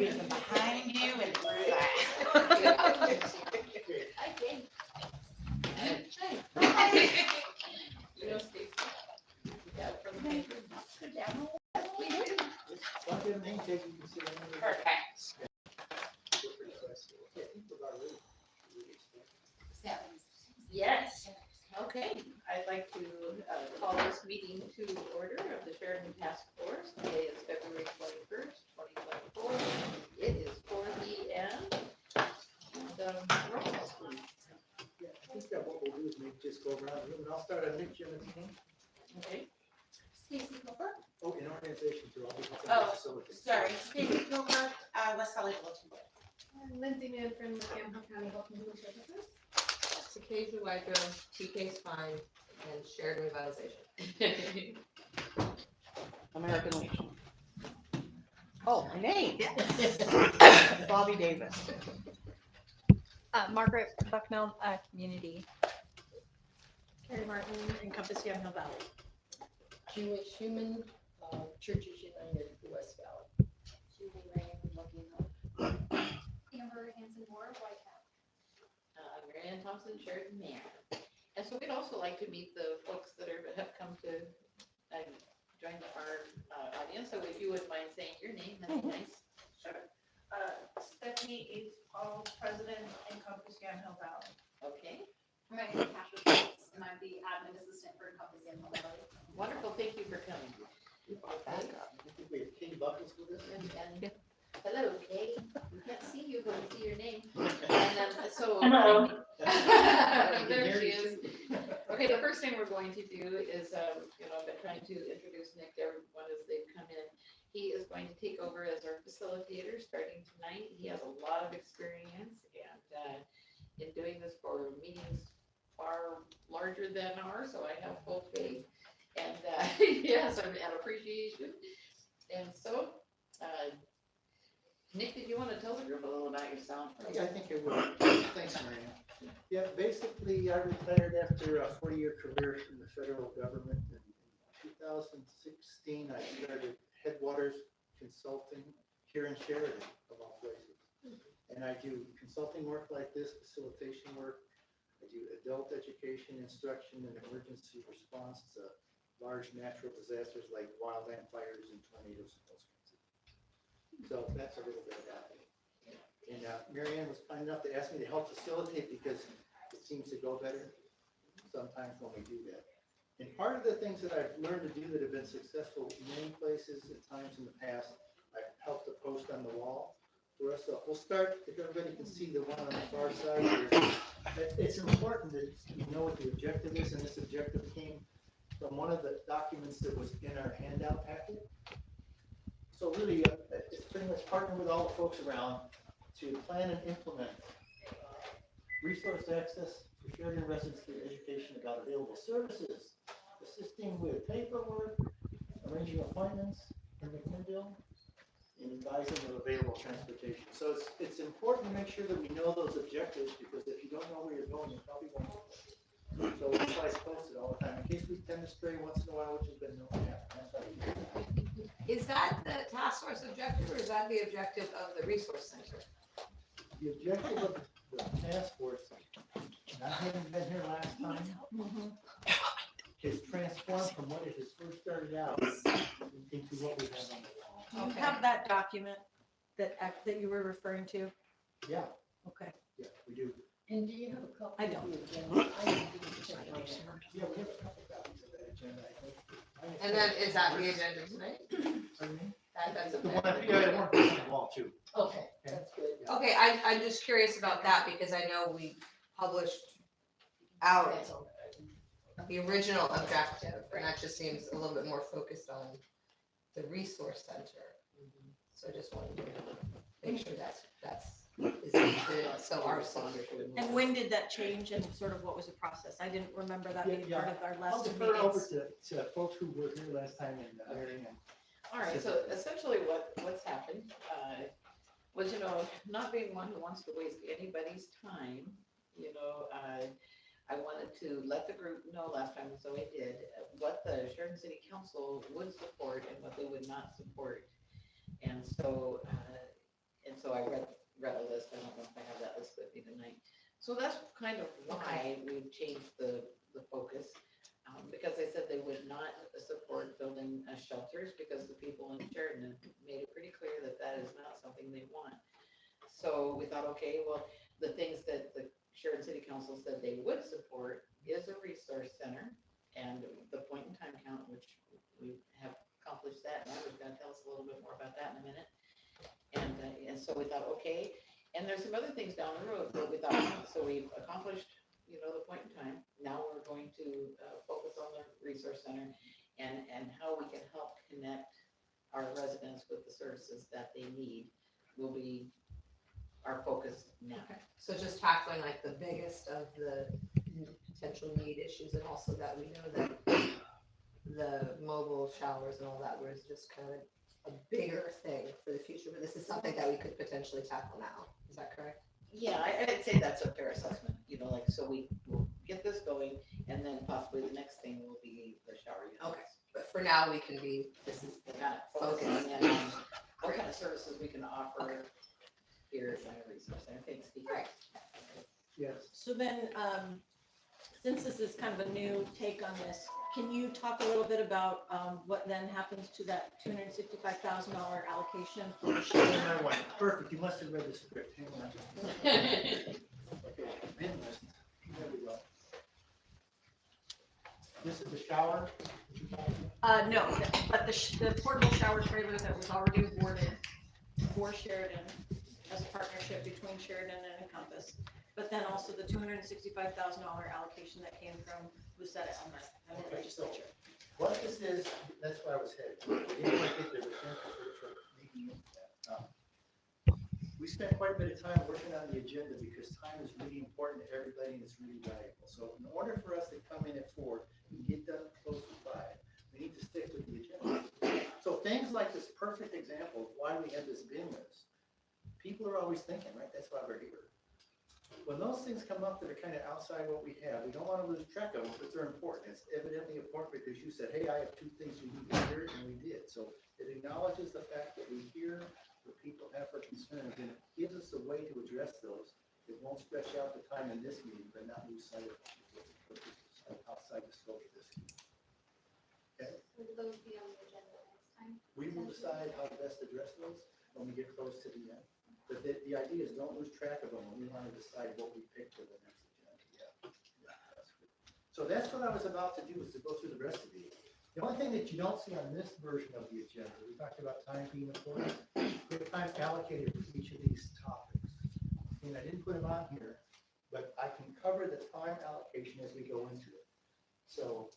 From behind you and through that. Perfect. Yes. Okay, I'd like to call this meeting to order of the Sheridan Task Force. Today is February 21st, 2024. It is 4 p.m. And roll call, please. Yeah, I think that what we'll do is maybe just go around the room, and I'll start on Nick, Giannettino. Okay. Oh, in organization too. I'll be Oh, facilitator. sorry. Stacy Gilbert, West Valley Bulletin Board. Lindsay Manfred with Campbell County Health and Human Services. Takesha Wydro, TK Spine, and Shared Revitalization. American Legion. Oh, my name. Bobby Davis. Margaret Bucknell, Community. Carrie Martin, Encompass Yamhill Valley. Jewish Human, Churches United, West Valley. Julie Ray, Looking Amber Hanson Moore, White Hat. Marianne Thomson, Sheridan Manor. And so we'd also like to meet the folks that have come to join our audience. So if you wouldn't mind saying your name, that'd be nice. Sure. Stephanie H. Paul, President, Encompass Yamhill Valley. Okay, My name is Ashley Coates, and I'm the admin assistant for Encompass Yamhill Valley. wonderful. Thank you for coming. I think we have King Buckles with us. And hello, Kay. We can't see you, but we see your name. And then, so. Hello. There she is. Okay, the first thing we're going to do is, I've been trying to introduce Nick to everyone as they've come in. He is going to take over as our facilitator starting tonight. He has a lot of experience and in doing this for meetings far larger than ours, so I have full faith and yes, and appreciation. And so, Nick, did you want to tell the group a little about yourself? Yeah, I think it will. Thanks, Marianne. Yeah, basically, I retired after a 40-year career in the federal government. In 2016, I started Headwaters Consulting here in Sheridan, of all places. And I do consulting work like this, facilitation work. I do adult education, instruction, and emergency response to large natural disasters like wildland fires and tornadoes and those kinds of things. So that's a little bit about it. And Marianne was kind enough to ask me to help facilitate because it seems to go better sometimes when we do that. And part of the things that I've learned to do that have been successful in many places at times in the past, I've helped to post on the wall for us. So we'll start, if everybody can see the one on the far side here. It's important that you know what the objective is, and this objective came from one of the documents that was in our handout packet. So really, it's pretty much partnering with all the folks around to plan and implement resource access for Sheridan residents through education about available services, assisting with paperwork, arranging appointments in the bill, and advising of available transportation. So it's important to make sure that we know those objectives because if you don't know where you're going, you probably won't. So that's why it's posted all the time in case we tend to stray once in a while, which has been known to happen. That's why we do that. Is that the task force objective or is that the objective of the resource center? The objective of the task force, and I haven't been here last time, is transformed from what it has first started out into what we have on the wall. Do you have that document that you were referring to? Yeah, Okay. yeah, we do. And do you have a copy? I don't. Yeah, we have a couple copies of that agenda, I think. And then is that the agenda tonight? Pardon me? That's The okay. one, yeah, the one on the wall too. Okay, that's good. Okay, I'm just curious about that because I know we published out the original objective, and that just seems a little bit more focused on the resource center. So I just wanted to make sure that's is included, so our soldiers would. And when did that change and sort of what was the process? I didn't remember that being Yeah, part of our I'll last defer over meetings. to folks who were here last time and Marianne. All right, so essentially what's happened was, not being one who wants to waste anybody's time, I wanted to let the group know last time, so I did, what the Sheridan City Council would support and what they would not support. And so so I read a list, I don't know if I have that list with me tonight. So that's kind of why we've changed the focus. Because they said they would not support building shelters because the people in Sheridan made it pretty clear that that is not something they want. So we thought, okay, well, the things that the Sheridan City Council said they would support is a resource center and the point in time count, which we have accomplished that. Now was gonna tell us a little bit more about that in a minute. And so we thought, okay, and there's some other things down the road that we thought, so we've accomplished, the point in time. Now we're going to focus on the resource center and how we can help connect our residents with the services that they need will be our focus now. So just tackling like the biggest of the potential need issues, and also that we know that the mobile showers and all that was just kind of a bigger thing for the future, but this is something that we could potentially tackle now. Is that correct? Yeah, I'd say that's a fair assessment, so we will get this going and then possibly the next thing will be the shower units. Okay. But for now, we can be, this is the Kind of focusing in on what kind of services we can offer here at the resource center. Thanks, Steve. Right. Yes. So then, since this is kind of a new take on this, can you talk a little bit about what then happens to that $265,000 allocation? Perfect, you must have read the script, hang on. Okay, bin list. There we go. This is the shower. No, but the portable shower trailer that was already awarded for Sheridan as a partnership between Sheridan and Encompass. But then also the $265,000 allocation that came from Lucetta and the legislature. What this is, that's where I was headed. I didn't quite get there, but thank you for making that. We spent quite a bit of time working on the agenda because time is really important to everybody and it's really valuable. So in order for us to come in at 4 and get done close to 5, we need to stick with the agenda. So things like this perfect example of why we have this bin list. People are always thinking, right? That's why we're here. When those things come up that are kind of outside what we have, we don't want to lose track of them, but they're important. It's evidently important because you said, hey, I have 2 things you need to hear, and we did. So it acknowledges the fact that we hear what people have for concerns, and it gives us a way to address those. It won't stretch out the time in this meeting, but not lose sight of outside the scope of this meeting. Okay? Will those be on the agenda next time? We will decide how to best address those when we get close to the end. But the idea is don't lose track of them when we want to decide what we pick for the next agenda. Yeah, that's good. So that's what I was about to do, is to go through the rest of these. The only thing that you don't see on this version of the agenda, we talked about time being important. We have time allocated for each of these topics. And I didn't put them on here, but I can cover the time allocation as we go into it. So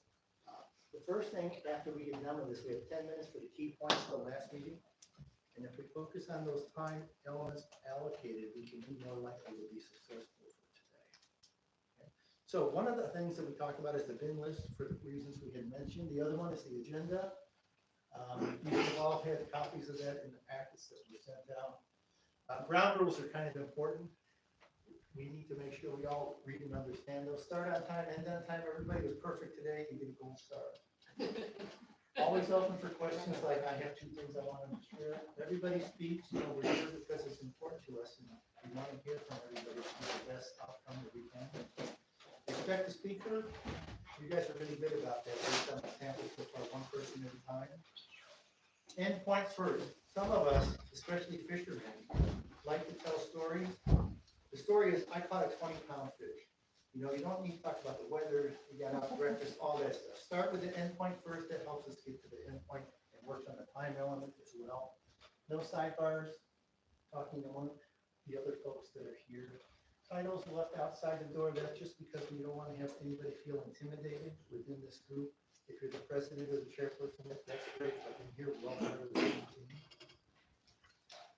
the first thing after we get done with this, we have 10 minutes for the key points for the last meeting. And if we focus on those time elements allocated, we can be more likely to be successful for today. Okay. So one of the things that we talked about is the bin list for the reasons we had mentioned. The other one is the agenda. You have all had copies of that in the packets that were sent out. Ground rules are kind of important. We need to make sure we all read and understand those. Start on time, end on time. Everybody was perfect today. You get a gold star. Always open for questions, like I have 2 things I want to share. Everybody speaks, we're here because it's important to us and we want to hear from everybody to get the best outcome that we can. Expect a speaker. You guys are really good about that based on the sample so far, 1 person at a time. End point first. Some of us, especially fishermen, like to tell stories. The story is, I caught a 20-pound fish. You don't need to talk about the weather, you got out breakfast, all that stuff. Start with the end point first, that helps us get to the end point and works on the time element as well. No sidebars, talking to one of the other folks that are here. Titles left outside the door, that's just because we don't want to have anybody feel intimidated within this group. If you're the president or the chairperson, that's great, but in here, we're all part of the same team.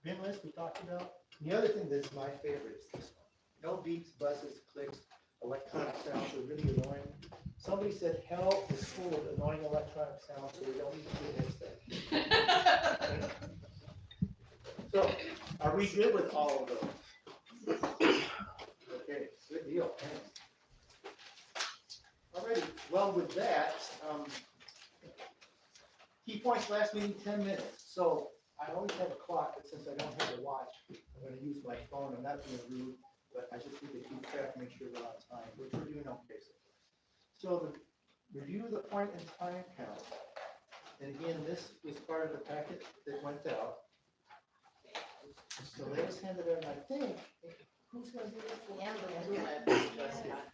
Bin list we talked about. And the other thing that's my favorite is this one. No beeps, buzzes, clicks. Electronic sounds are really annoying. Somebody said hell is full of annoying electronic sounds, so we don't need to do this thing. So, are we good with all of those? Okay, good deal. Thanks. Alrighty, well with that, key points last meeting, 10 minutes. So I always have a clock, but since I don't have a watch, I'm gonna use my phone. I'm not being rude, but I just need to keep track, make sure we're on time, which we're doing okay so far. So the review the point in time count. And again, this was part of the packet that went out. So they just handed it, and I think, who's gonna do this for?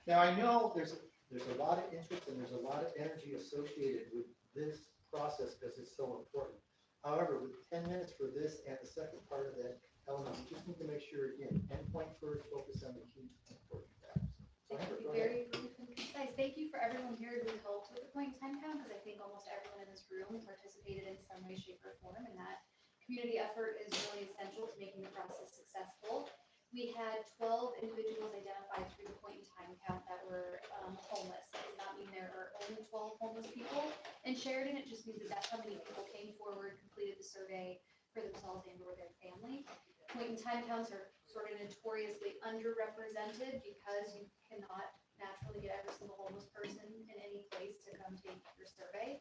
Now, I know there's a lot of interest and there's a lot of energy associated with this process because it's so important. However, with 10 minutes for this and the second part of that element, we just need to make sure, again, endpoint first, focus on the key important factors. So I Amber, can go be ahead. very brief and concise. Thank you for everyone here who helped with the point in time count, because I think almost everyone in this room participated in some way, shape, or form, and that community effort is really essential to making the process successful. We had 12 individuals identified through the point in time count that were homeless. That does not mean there are only 12 homeless people in Sheridan. It just means that that's how many people came forward, completed the survey for themselves and or their family. Point in time counts are sort of notoriously underrepresented because you cannot naturally get every single homeless person in any place to come take your survey.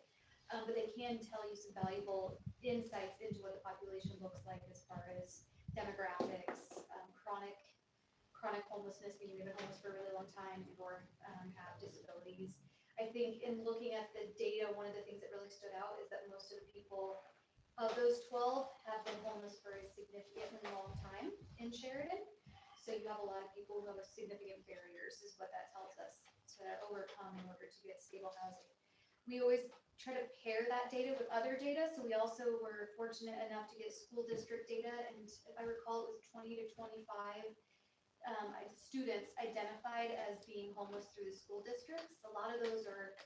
But they can tell you some valuable insights into what the population looks like as far as demographics, chronic homelessness, meaning they've been homeless for a really long time or have disabilities. I think in looking at the data, one of the things that really stood out is that most of the people of those 12 have been homeless for a significantly long time in Sheridan. So you have a lot of people who have significant barriers is what that tells us to overcome in order to get stable housing. We always try to pair that data with other data. So we also were fortunate enough to get school district data. And if I recall, it was 20 to 25 students identified as being homeless through the school districts. A lot of those are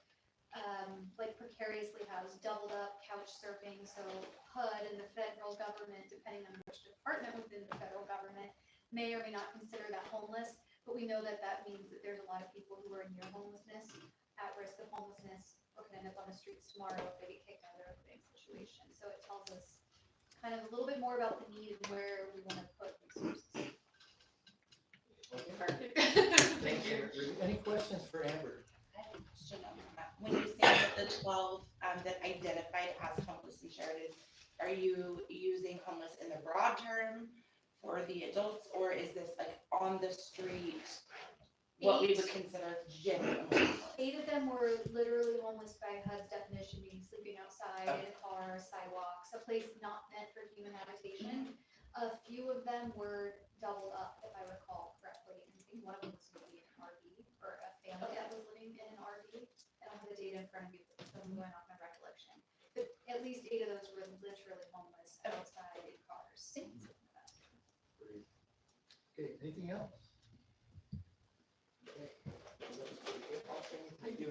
like precariously housed, doubled up, couch surfing. So HUD and the federal government, depending on which department within the federal government, may or may not consider that homeless. But we know that that means that there's a lot of people who are near homelessness, at risk of homelessness, or can end up on the streets tomorrow if they get kicked out of their living situation. So it tells us kind of a little bit more about the need and where we want to put resources. Perfect. Thank you. Any questions for Amber? I have a question on that. When you say that the 12 that identified as homeless in Sheridan, are you using homeless in the broad term for the adults, or is this like on the street, what we would consider genuine homeless? 8 of them were literally homeless by HUD's definition, meaning sleeping outside, in a car, sidewalks, a place not meant for human habitation. A few of them were doubled up, if I recall correctly. I think one of them was living in an RV, or a family that was living in an RV. I don't have the data in front of me, so I'm going off my recollection. But at least 8 of those were literally homeless outside in cars. Great. Okay, anything else? Okay.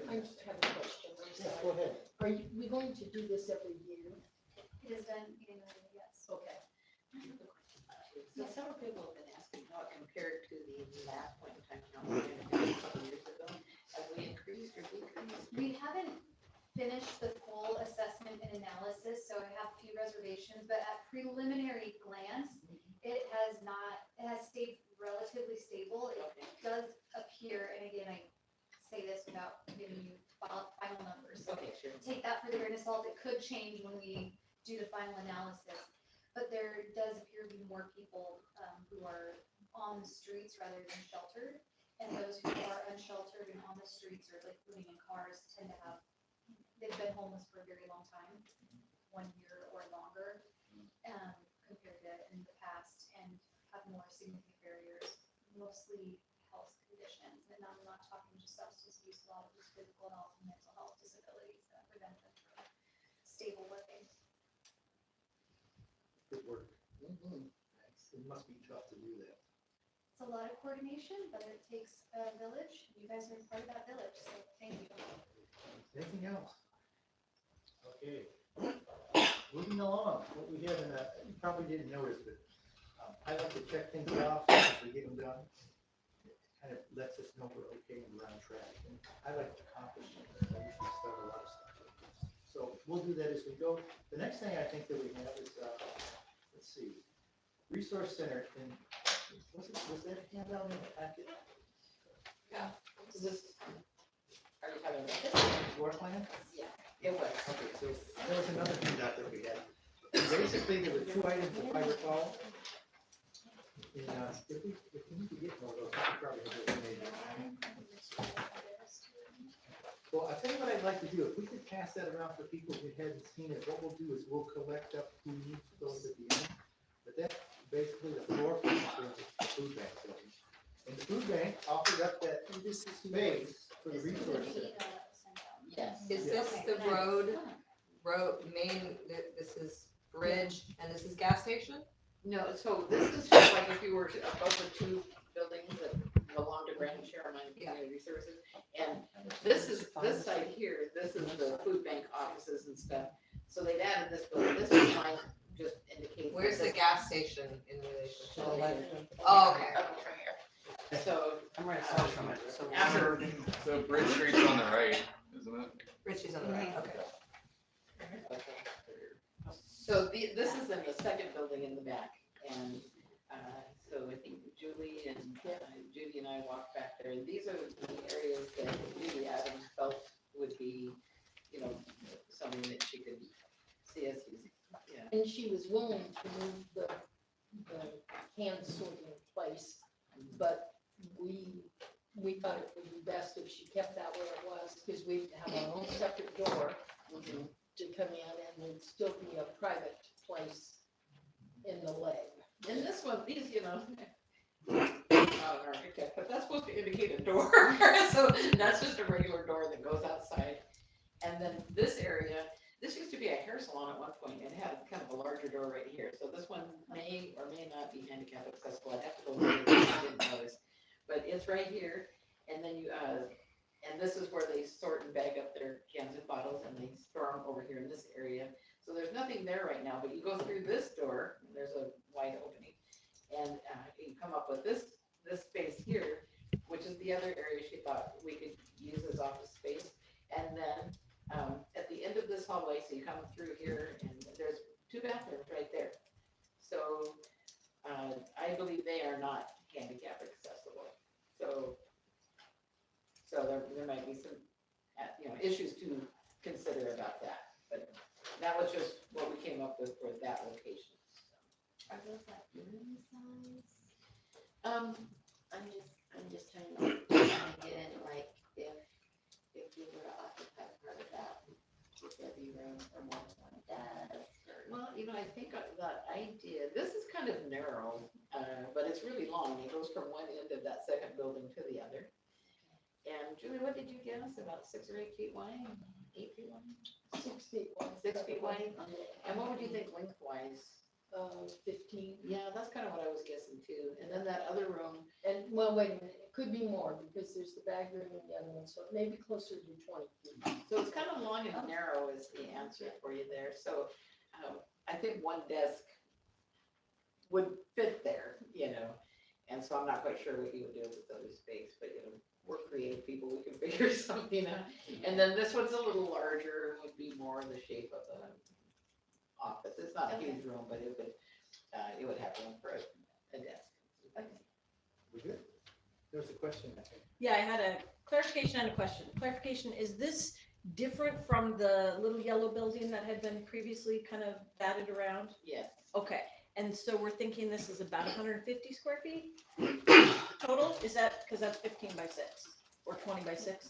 I just have a question. I'm Yeah, sorry. go ahead. Are we going to do this every year? It is done annually, yes. Okay. So several people have been asking how it compared to the last point in time count we did a couple years ago. Have we increased or decreased? We haven't finished the full assessment and analysis, so I have a few reservations, but at preliminary glance, it has stayed relatively stable. It does appear, and again, I say this without giving you final numbers. Okay, sure. Take that for the grain of salt. It could change when we do the final analysis, but there does appear to be more people who are on the streets rather than sheltered, and those who are unsheltered and on the streets or like living in cars tend to have, they've been homeless for a very long time, 1 year or longer, compared to in the past, and have more significant barriers, mostly health conditions. And I'm not talking just substance abuse, a lot of these physical health and mental health disabilities that prevent them from stable living. Good work. It must be tough to do that. It's a lot of coordination, but it takes a village. You guys are part of that village, so thank you. Anything else? Okay. Moving along, what we have in that, you probably didn't notice, but I like to check things off as we get them done. It kind of lets us know we're okay and we're on track. And I like accomplishments. I usually start a lot of stuff like this. So we'll do that as we go. The next thing I think that we have is, let's see, Resource Center. And was that handout in the packet? Yeah. Is this, are you talking about this? Floor plan? Yeah, it was. Okay, so there was another handout that we had. basically, there were two items, if I recall. And, if we need to get more of those, we probably have those made. Well, I tell you what I'd like to do, if we could pass that around for people who hadn't seen it, what we'll do is we'll collect up who needs those at the end. But that's basically the floor plan for the food bank building. And the food bank offered up that space for the resource center. Yes. Is this the road, main, this is bridge, and this is gas station? No, so this is just like if you were above the two buildings that belong to Grand Sheridan Community Services. And this is, this side here, this is the food bank offices and stuff. So they've added this building, this is mine, just indicates. Where's the gas station in relation to? So, Oh, okay. So, I'm right across from it, so. after, So Bridge Street's on the right, isn't it? Richie's on the right, okay. so this is in the second building in the back. And, so I think Judy and I walked back there, and these are the areas that Judy Adams felt would be, you know, something that she could see us using. Yeah. And she was willing to move the hand sorting place, but we thought it would be best if she kept that where it was, because we have our own separate door to come in, and it'd still be a private place in the leg. And this one, these, you know, not an architect, but that's supposed to indicate a door. So that's just a regular door that goes outside. And then this area, this used to be a hair salon at one point, and it had kind of a larger door right here. So this one may or may not be handicap accessible. I'd have to go look at it, I didn't notice. But it's right here, and then you, and this is where they sort and bag up their cans and bottles, and they store them over here in this area. So there's nothing there right now, but you go through this door, and there's a wide opening, and you come up with this space here, which is the other area she thought we could use as office space. And then at the end of this hallway, so you come through here, and there's two bathrooms right there. So I believe they are not handicap accessible. So there might be some, you know, issues to consider about that. But that was just what we came up with for that location. Are those like room size? I'm just trying to get in, like, if you were to occupy part of that, would there be room for more than one desk? Well, you know, I think that idea, this is kind of narrow, but it's really long. It goes from one end of that second building to the other. And Julie, what did you guess? About 6 or 8 feet wide? 8 feet wide? 6 feet wide. 6 feet wide? And what would you think lengthwise? 15. Yeah, that's kind of what I was guessing too. And then that other room, And, well, wait a minute, it could be more, because there's the bag room and the other one, so maybe closer to 20 feet. so it's kind of long and narrow is the answer for you there. So I think one desk would fit there, you know. And so I'm not quite sure what you would do with other space, but you know, we're creative people, we can figure something out. And then this one's a little larger, would be more the shape of the office. It's not a huge room, but it would have room for a desk. We good? There was a question, I think. Yeah, I had a clarification and a question. Clarification, is this different from the little yellow building that had been previously kind of batted around? Yes. Okay, and so we're thinking this is about 150 square feet total? Is that, because that's 15 by 6 or 20 by 6?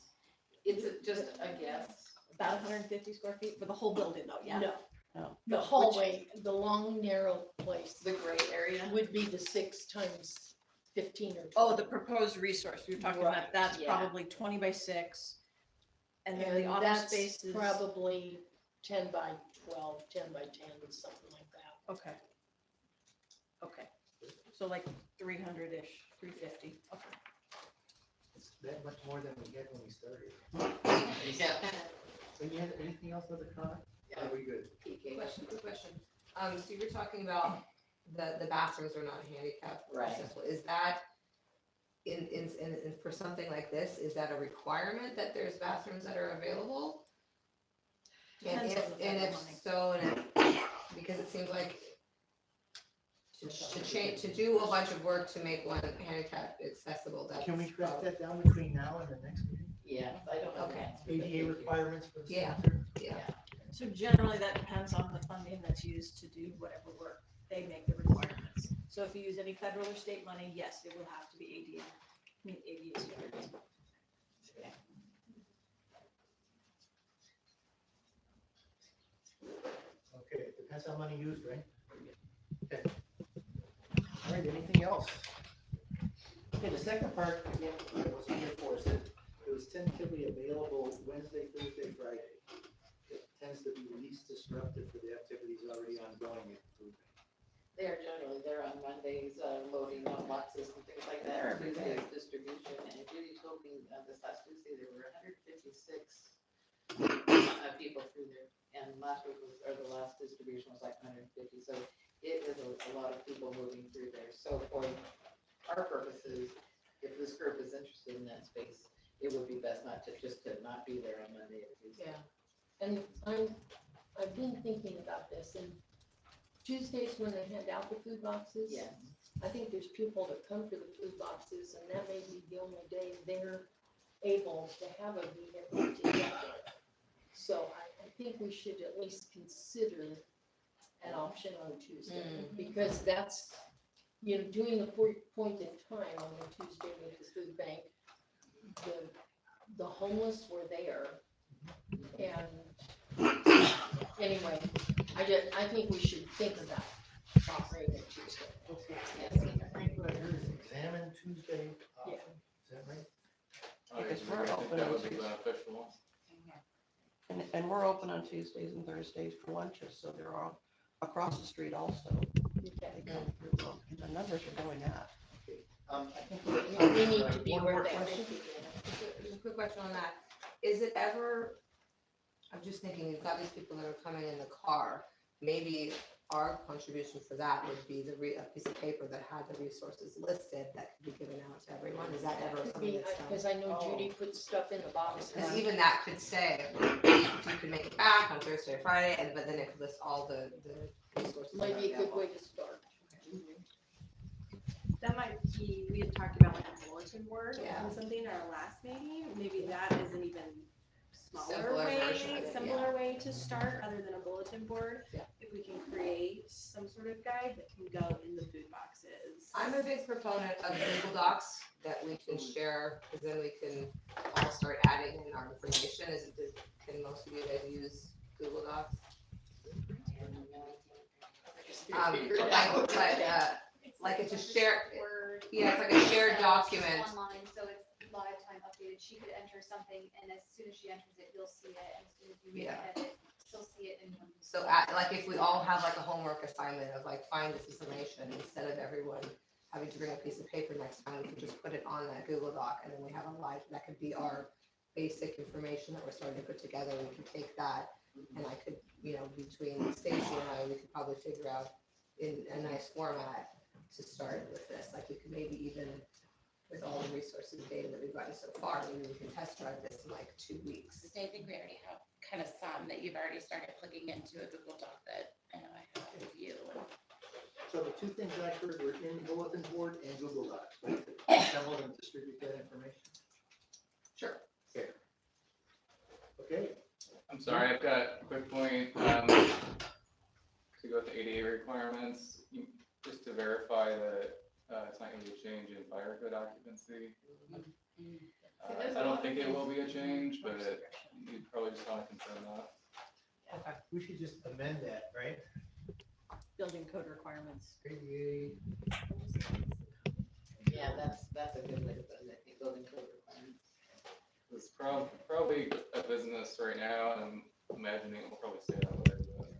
It's just a guess. About 150 square feet for the whole building though, yeah? No, No. the hallway, the long, narrow place The gray area. would be the 6 times 15 or 20. Oh, the proposed resource, you're talking about, Right, that's yeah. probably 20 by 6. And then the And office that's space is. probably 10 by 12, 10 by 10, something like that. Okay. Okay, so like 300-ish, 350, okay. It's that much more than we had when we started. Yeah. And you have anything else with a comment? Yeah. Are we good? PK. Quick question. So you were talking about the bathrooms are not handicap Right. accessible. Is that in for something like this, is that a requirement that there's bathrooms that are available? And Depends on the if type of money. so, because it seems like to do a bunch of work to make one handicap accessible, that's. Can we track that down between now and the next meeting? Yeah, I don't know. Okay. the answer, but ADA requirements for the Yeah. center? Yeah. So generally, that depends on the funding that's used to do whatever work they make the requirements. So if you use any federal or state money, yes, it will have to be meet ADA standards. Okay, it depends how money used, right? Okay. All right, anything else? Okay, the second part, again, I wasn't here for, is that it was tentatively available Wednesday, Thursday, Friday. It tends to be least disruptive for the activities already ongoing at the food bank. They're generally, they're on Mondays, loading up boxes and things like that, Tuesdays distribution, and Judy told me, this last Tuesday, there were 156 people through there, and last week was, or the last distribution was like 150, so it is a lot of people moving through there, so for our purposes, if this group is interested in that space, it would be best not to, just to not be there on Monday or Tuesday. Yeah, and I've been thinking about this, and Tuesdays when they hand out the food boxes. Yes. I think there's people that come for the food boxes, and that may be the only day they're able to have a vehicle together. So I think we should at least consider an option on Tuesday, because that's, you know, doing a point in time on the Tuesday with the food bank. The homeless were there, and anyway, I think we should think about offering it Tuesday. Okay, I think what I heard is examine Tuesday option, is that right? Because we're I think open that on would be Tuesday. beneficial. And we're open on Tuesdays and Thursdays for lunches, so they're all across the street also. They come through, and the numbers are going up. I think We need to be one where more they question. Just a quick question on that. Is it ever, I'm just thinking, you've got these people that are coming in the car, maybe our contribution for that would be a piece of paper that had the resources listed that could be given out to everyone. Is that ever something that's done? Because I know Judy puts stuff in the box. Because even that could say, you could make it back on Thursday or Friday, but then it could list all the resources. that are Might be a good available. way to start. That might be, we had talked about like a bulletin board Yeah. and something in our last meeting, maybe that is an even smaller Simpler way, version of it, simpler way to start, other than a bulletin board. Yeah. If we can create some sort of guide that can go in the food boxes. I'm a big proponent of Google Docs that we can share, because then we can all start adding in our information. Can most of you guys use Google Docs? Like it's a share, Word. yeah, it's like a shared So, document. Online, so it's live time updated. She could enter something, and as soon as she enters it, you'll see it, and as soon as you make Yeah. an edit, she'll see it in one. So like if we all have like a homework assignment of like find this information, instead of everyone having to bring a piece of paper next time, we can just put it on that Google Doc, and then we have a live, that could be our basic information that we're starting to put together. We can take that, and I could, you know, between Stacy and I, we could probably figure out in a nice format to start with this. Like we could maybe even, with all the resources and data that we've gotten so far, maybe we can test drive this in like 2 weeks. I think we already have kind of some that you've already started plugging into a Google Doc that I know I have with you. So the two things I heard were in bulletin board and Google Docs, right? Assemble and distribute that information. Sure. Okay. Okay, I'm sorry, I've got a quick point, to go with the ADA requirements, just to verify that, it's not gonna be a change in fire code occupancy. I don't think it will be a change, but you probably just wanna confirm that. we should just amend that, right? Building code requirements. ADA. Yeah, that's a good way to put it, I think, building code requirements. It's probably a business right now, and I'm imagining it will probably stay that way, but,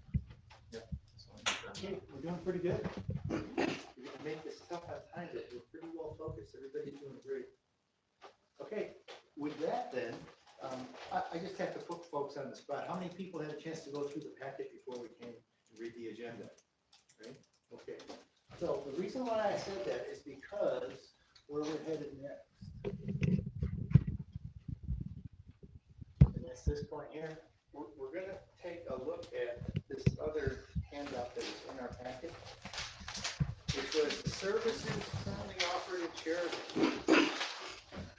yeah. just wanna confirm. Okay, we're doing pretty good. We're gonna make this tough on time, but we're pretty well focused. Everybody's doing great. Okay, with that then, I just have to put folks on the spot. How many people had a chance to go through the packet before we came to read the agenda? Right? Okay. So the reason why I said that is because where we're headed next. And at this point here, we're gonna take a look at this other handout that is in our packet, which was the services currently offered in Sheridan.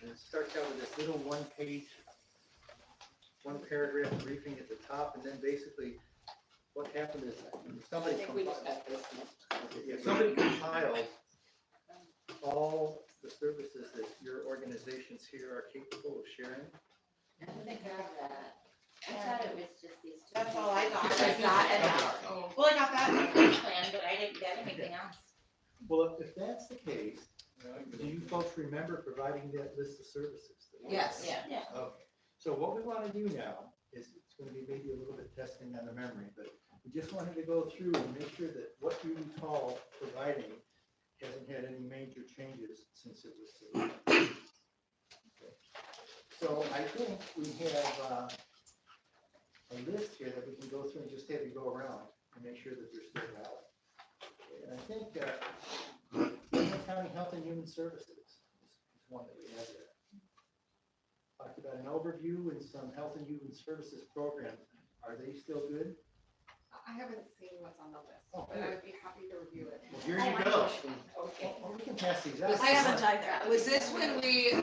And it starts out with this little one paragraph briefing at the top, and then basically what happened is I somebody think we just compiled, got this. yeah, somebody compiled all the services that your organizations here are capable of sharing. I didn't have that. I thought it was just these two. That's all I got. pieces. I got and that. Well, I got that in the plan, but I didn't get anything else. Well, if that's the case, do you folks remember providing that list of services? Yes. Yeah. Okay, so what we want to do now is, it's going to be maybe a little bit testing on the memory, but we just wanted to go through and make sure that what you recall providing hasn't had any major changes since it was submitted. Okay. So I think we have a list here that we can go through and just have you go around and make sure that they're still valid. Okay, and I think Union County Health and Human Services is one that we have there. Talked about an overview and some health and human services programs. Are they still good? I haven't seen what's on the list, Oh, but I would be happy to review it. Well, here you go. Well, we can pass these out. I haven't either. Was this when we,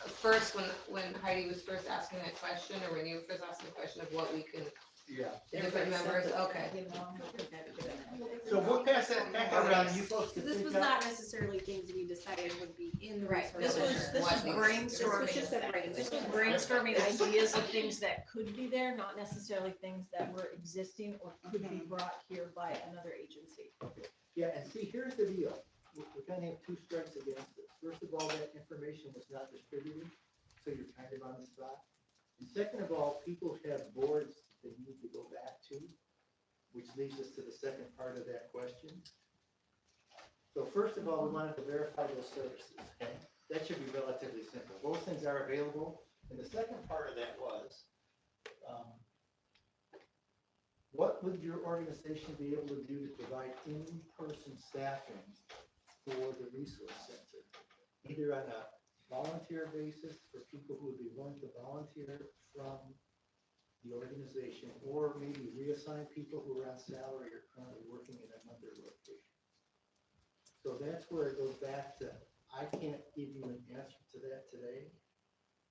first, when Heidi was first asking that question, or when you first asked the question of what we can, Yeah. the different members, okay. So we'll pass that back around, you folks can This think was up. not necessarily things we decided would be in the Right, resource this was center. brainstorming. This was just a brainstorm. This was brainstorming ideas of things that could be there, not necessarily things that were existing or could be brought here by another agency. Yeah, and see, here's the deal. We kind of have two strikes against it. First of all, that information was not distributed, so you're kind of on the spot. And second of all, people have boards they need to go back to, which leads us to the second part of that question. So first of all, we wanted to verify those services, okay? That should be relatively simple. Those things are available. And the second part of that was, what would your organization be able to do to provide in-person staffing for the resource center? Either on a volunteer basis for people who would be willing to volunteer from the organization, or maybe reassign people who are on salary or currently working in another location. So that's where it goes back to, I can't give you an answer to that today.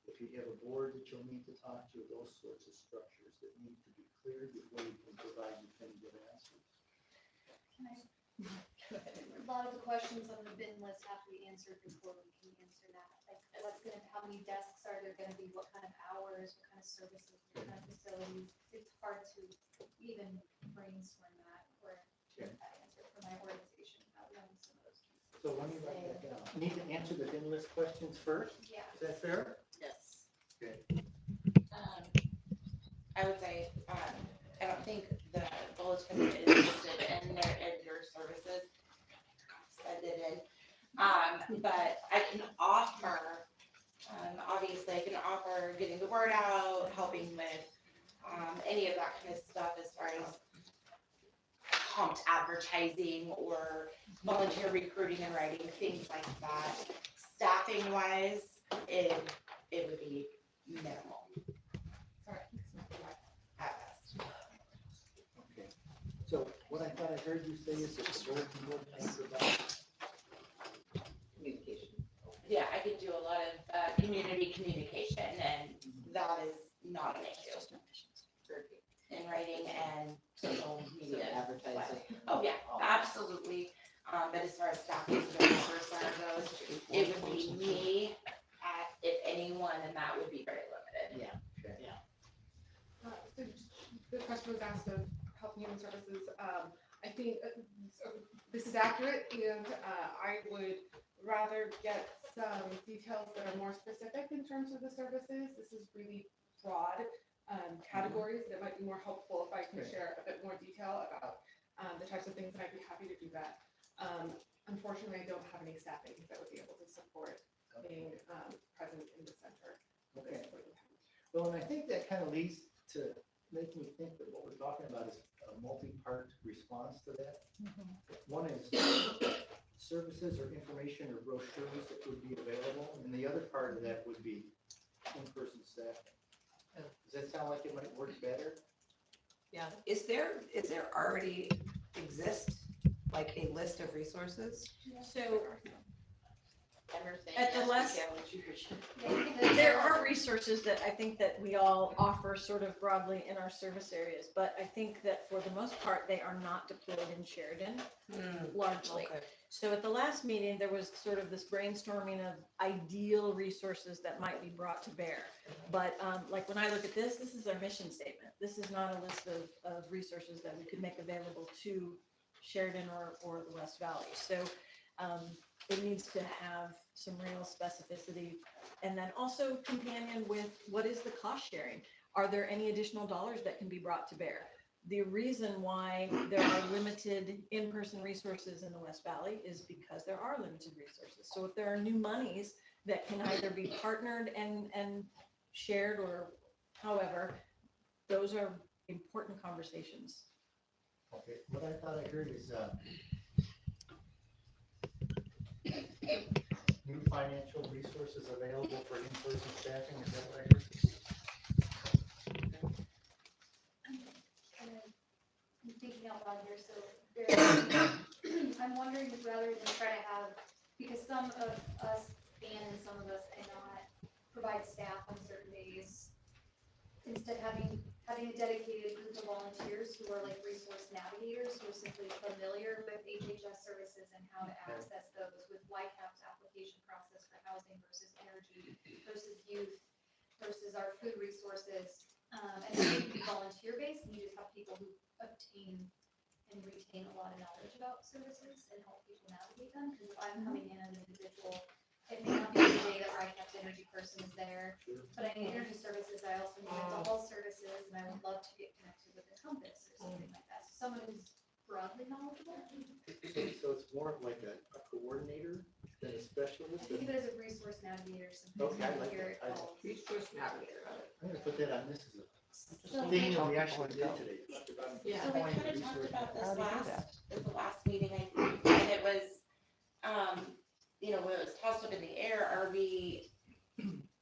If you have a board that you'll need to talk to, those sorts of structures that need to be cleared before you can provide definitive answers. Can I? A lot of the questions on the bin list have to be answered before we can answer that. Like, what's gonna, how many desks are there gonna be, what kind of hours, what kind of services, what kind of facilities? It's hard to even brainstorm that or get that answer for my organization without knowing some of those pieces. So let me write that down. You need to answer the bin list questions first, Yeah. is that fair? Yes. Okay. I would say, I don't think the bulletin is listed in your services. Send it in. But I can offer, obviously I can offer getting the word out, helping with, any of that kind of stuff as far as comped advertising or volunteer recruiting and writing, things like that. Staffing wise, it would be minimal. At best. Okay. So what I thought I heard you say is that the board can work on providing Communication. Yeah, I could do a lot of community communication, and that is not an issue in writing and social media. Advertising. Oh, yeah, absolutely. But as far as staffing the resource center goes, it would be me, if anyone, and that would be very limited. So just, the question was asked of Health and Human Services. I think so this is accurate, and I would rather get some details that are more specific in terms of the services. This is really broad categories that might be more helpful if I can share a bit more detail about the types of things, and I'd be happy to do that. Unfortunately, I don't have any staffing that would be able to support being present in the center. Okay. Well, and I think that kind of leads to make me think that what we're talking about is a multi-part response to that. One is services or information or brochures that would be available, and the other part of that would be in-person staffing. Does that sound like it might work better? Yeah. Is there already exist like a list of resources? So timer thing. At the yes, last- we can. There are resources that I think that we all offer sort of broadly in our service areas, but I think that for the most part, they are not deployed in Sheridan largely. Okay. So at the last meeting, there was sort of this brainstorming of ideal resources that might be brought to bear. But like when I look at this is our mission statement. This is not a list of resources that we could make available to Sheridan or the West Valley. So it needs to have some real specificity, and then also companion with what is the cost sharing? Are there any additional dollars that can be brought to bear? The reason why there are limited in-person resources in the West Valley is because there are limited resources. So if there are new monies that can either be partnered and shared or however, those are important conversations. Okay, what I thought I heard is, new financial resources available for in-person staffing, is that what I heard? I'm thinking out loud here, so I'm wondering if rather than try to have, because some of us can and some of us cannot provide staff on certain days, instead having a dedicated group of volunteers who are like resource navigators, who are simply familiar with HHS services and how to access those, with YCAP's application process for housing versus energy versus youth versus our food resources. And it can be volunteer based, and you just have people who obtain and retain a lot of knowledge about services and help people navigate them. Because if I'm coming in as an individual, it may not be the day that YCAP's energy person is there, but I need energy services, I also need mental health services, and I would love to get connected with a compass or something like that. So someone who's broadly knowledgeable. So it's more of like a coordinator than a specialist? Think of it as a resource navigator, something Okay, I like here that. it calls. Resource navigator. I'm gonna put that on this as So a thing that we actually did today. Yeah. So we kind of talked about this How do you do at the last meeting, I think, and it was, when it was tossed up in the air,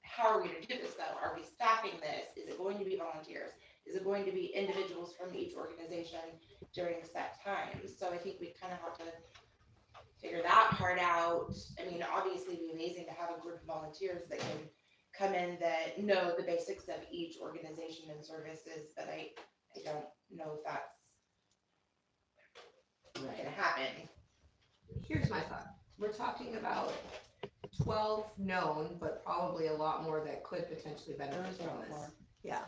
how are we gonna do this though? Are we staffing this? Is it going to be volunteers? Is it going to be individuals from each organization during set times? So I think we kind of have to figure that part out. I mean, obviously it'd be amazing to have a group of volunteers that can come in that know the basics of each organization and services, but I don't know if that's gonna happen. Here's my thought. We're talking about 12 known, but probably a lot more that could potentially benefit from this. Yeah.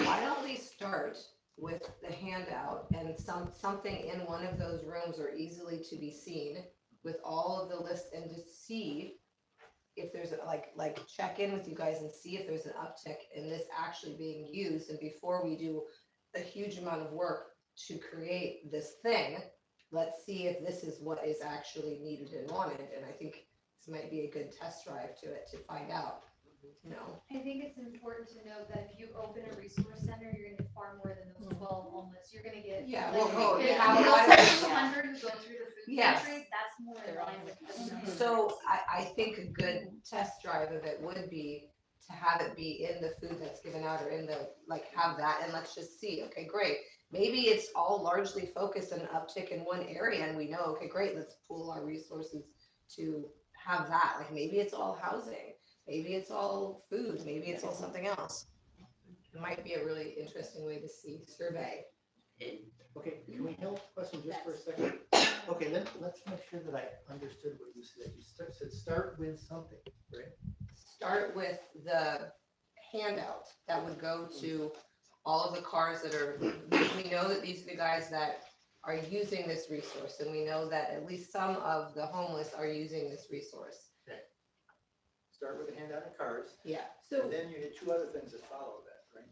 Why don't we start with the handout and something in one of those rooms or easily to be seen with all of the lists, and just see if there's like check in with you guys and see if there's an uptick in this actually being used. And before we do a huge amount of work to create this thing, let's see if this is what is actually needed and wanted. And I think this might be a good test drive to it to find out, I think it's important to note that if you open a resource center, you're gonna get far more than those 12 homeless. You're gonna get. Yeah, like, well, if you you have a lot also of- have 100 who go through the food Yes. pantry, that's more in line with the number. So I think a good test drive of it would be to have it be in the food that's given out, or in the, have that, and let's just see, okay, great. Maybe it's all largely focused on an uptick in one area, and we know, okay, great, let's pool our resources to have that. Like, maybe it's all housing, maybe it's all food, maybe it's all something else. It might be a really interesting way to survey. Okay, can we hold the question just for a second? Okay, let's make sure that I understood what you said. You said start with something, right? Start with the handout that would go to all of the cars that are, we know that these are the guys that are using this resource, and we know that at least some of the homeless are using this resource. Start with a handout of cars, Yeah. and So then you had two other things that follow that, right?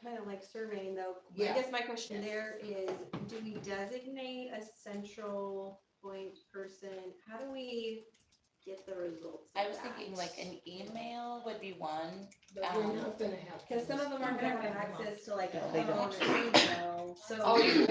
kind of like surveying though, Yeah. I guess my question there is, do we designate a central point person? How do we get the results of I was that? thinking like an email would be one. But we're not gonna have. Cause some of them aren't gonna have access to like a No, they phone don't. or email, so. Oh, you,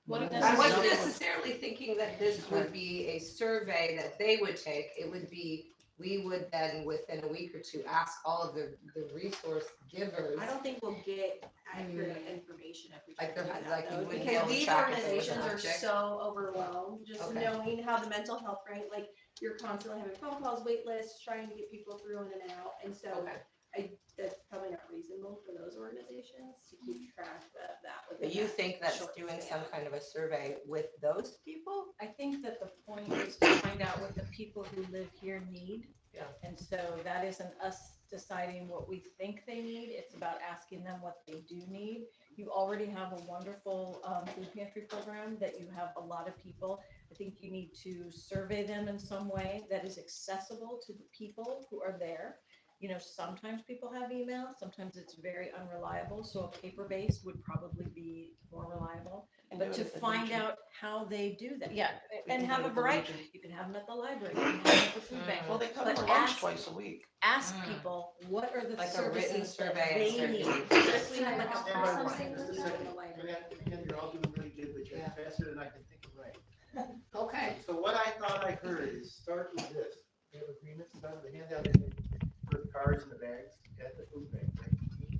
What if I that's wasn't not- necessarily thinking that this would be a survey that they would take. It would be, we would then, within a week or two, ask all of the resource givers. I don't think we'll get accurate information if we Like there had, like you wouldn't be Because able to these track if it was organizations an are object. so overwhelmed, just Okay. knowing how the mental health, right, like, you're constantly having phone calls, wait lists, trying to get people through in and out, and so that's probably not reasonable for those organizations to keep track of that. within But you that think that's short doing span. some kind of a survey with those people? I think that the point is to find out what the people who live here need. Yeah. And so that isn't us deciding what we think they need, it's about asking them what they do need. You already have a wonderful food pantry program that you have a lot of people. I think you need to survey them in some way that is accessible to the people who are there. You know, sometimes people have email, sometimes it's very unreliable, so a paper-based would probably be more reliable. And But do it to at the find Legion. out how they do that, yeah, We and can have do a it at the variety. Legion. You can have them at the library, you can have them at the food bank. Well, they come But for lunch ask- twice a week. Ask Mm. people, what are the Like a written services that survey they instead of need? just- Just we have like a Stand by process one, thing just a in the second. library. Again, you're all doing really good, but you're Yeah. faster than I can think of right. Okay. So what I thought I heard is start with this. We have agreements, start with the handout in for cards and the bags at the food bank, right,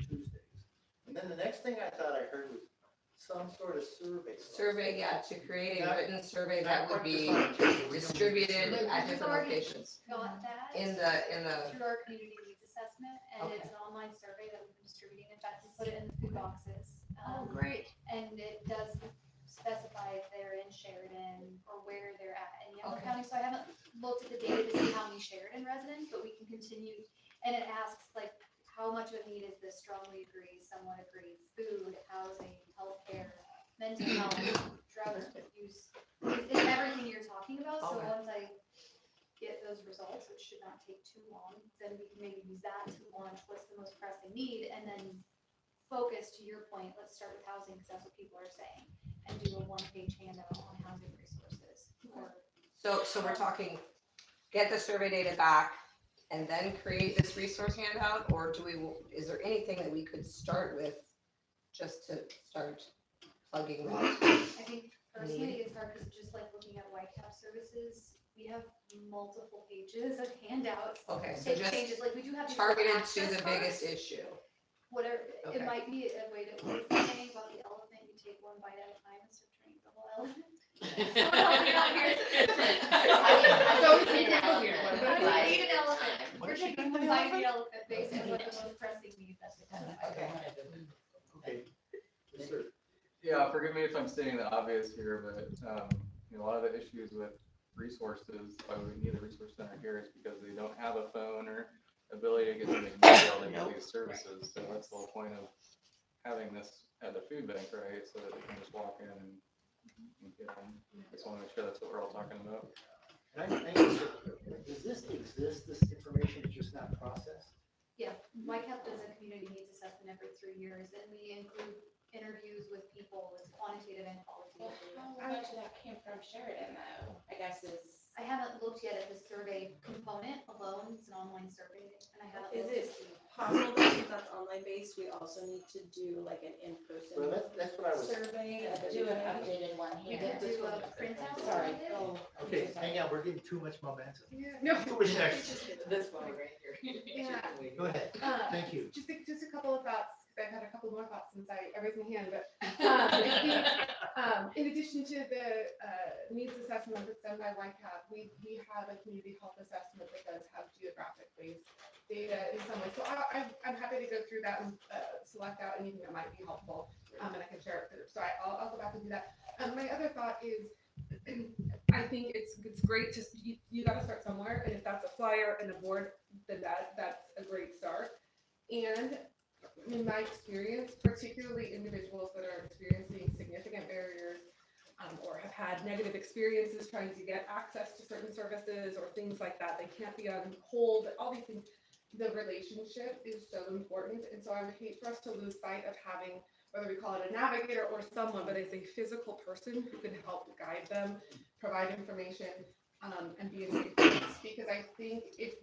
Tuesdays. And then the next thing I thought I heard was some sort of survey. Survey, yeah, to create a Not- written survey Not that would quite be defined, but we don't need distributed survey. at different locations. Got that. In the, Through our community needs assessment, and Okay. it's an online survey that we've been distributing. In fact, we put it in the food boxes. Great. And it does specify if they're in Sheridan or where they're at in Yamhill Okay. County. So I haven't looked at the data to see how many Sheridan residents, but we can continue. And it asks like, how much of a need is this? Strongly agree, somewhat agree, food, housing, healthcare, mental health, drug use. It's everything you're talking about. So Okay. once I get those results, which should not take too long, then we can maybe use that to launch what's the most pressing need, and then focus, to your point, let's start with housing, because that's what people are saying, and do a one-page handout on housing resources. Or so we're talking, get the survey data back and then create this resource handout, or is there anything that we could start with just to start plugging that? I think personally, it's hard, because just like looking at YCAP services, we have multiple pages of handouts. Okay, so It just changes, like, we do have. these targeted to access the biggest cards. issue. Whatever, Okay. it might be a way to, what you're saying about the elephant, you take one bite at a time instead of turning the whole elephant. Someone help me out here. So we can go here. I need an elephant. What We're is she taking doing? one bite of the elephant based on what the most pressing needs at the time. Okay. Okay. Yes, sir. Yeah, forgive me if I'm stating the obvious here, but, you know, a lot of the issues with resources, why we need a resource center here is because they don't have a phone or ability to get something detailed into these services. So that's the whole point of having this at the food bank, right? So that they can just walk in and get them. Just want to make sure that's what we're all talking about. And does this exist, this information is just not processed? Yeah, YCAP does a community needs assessment every 3 years, and we include interviews with people, it's quantitative and qualitative. How much of that came from Sheridan though, I guess is. I haven't looked yet at the survey component alone, it's an online survey, and I haven't Is looked it to see. possible that since that's online based, we also need to do like an in-person Well, that's what I was, survey? Do an updated one We here. could do a printout. Sorry. of it. okay, hang on, we're getting too much momentum. No. Too much action. This one right here. Yeah. Go ahead, thank you. Just a couple of thoughts, because I've had a couple more thoughts since I raised my hand, but I think, in addition to the needs assessment that's done by YCAP, we have a community health assessment that does have geographic based data in some way. So I'm happy to go through that and select out anything that might be helpful, and I can share it. So I'll go back and do that. My other thought is, I think it's great to, you gotta start somewhere, and if that's a flyer and a board, then that's a great start. And in my experience, particularly individuals that are experiencing significant barriers, or have had negative experiences trying to get access to certain services or things like that, they can't be on hold, all these things. The relationship is so important, and so I would hate for us to lose sight of having, whether we call it a navigator or someone, but it's a physical person who can help guide them, provide information, and be a safe place. Because I think if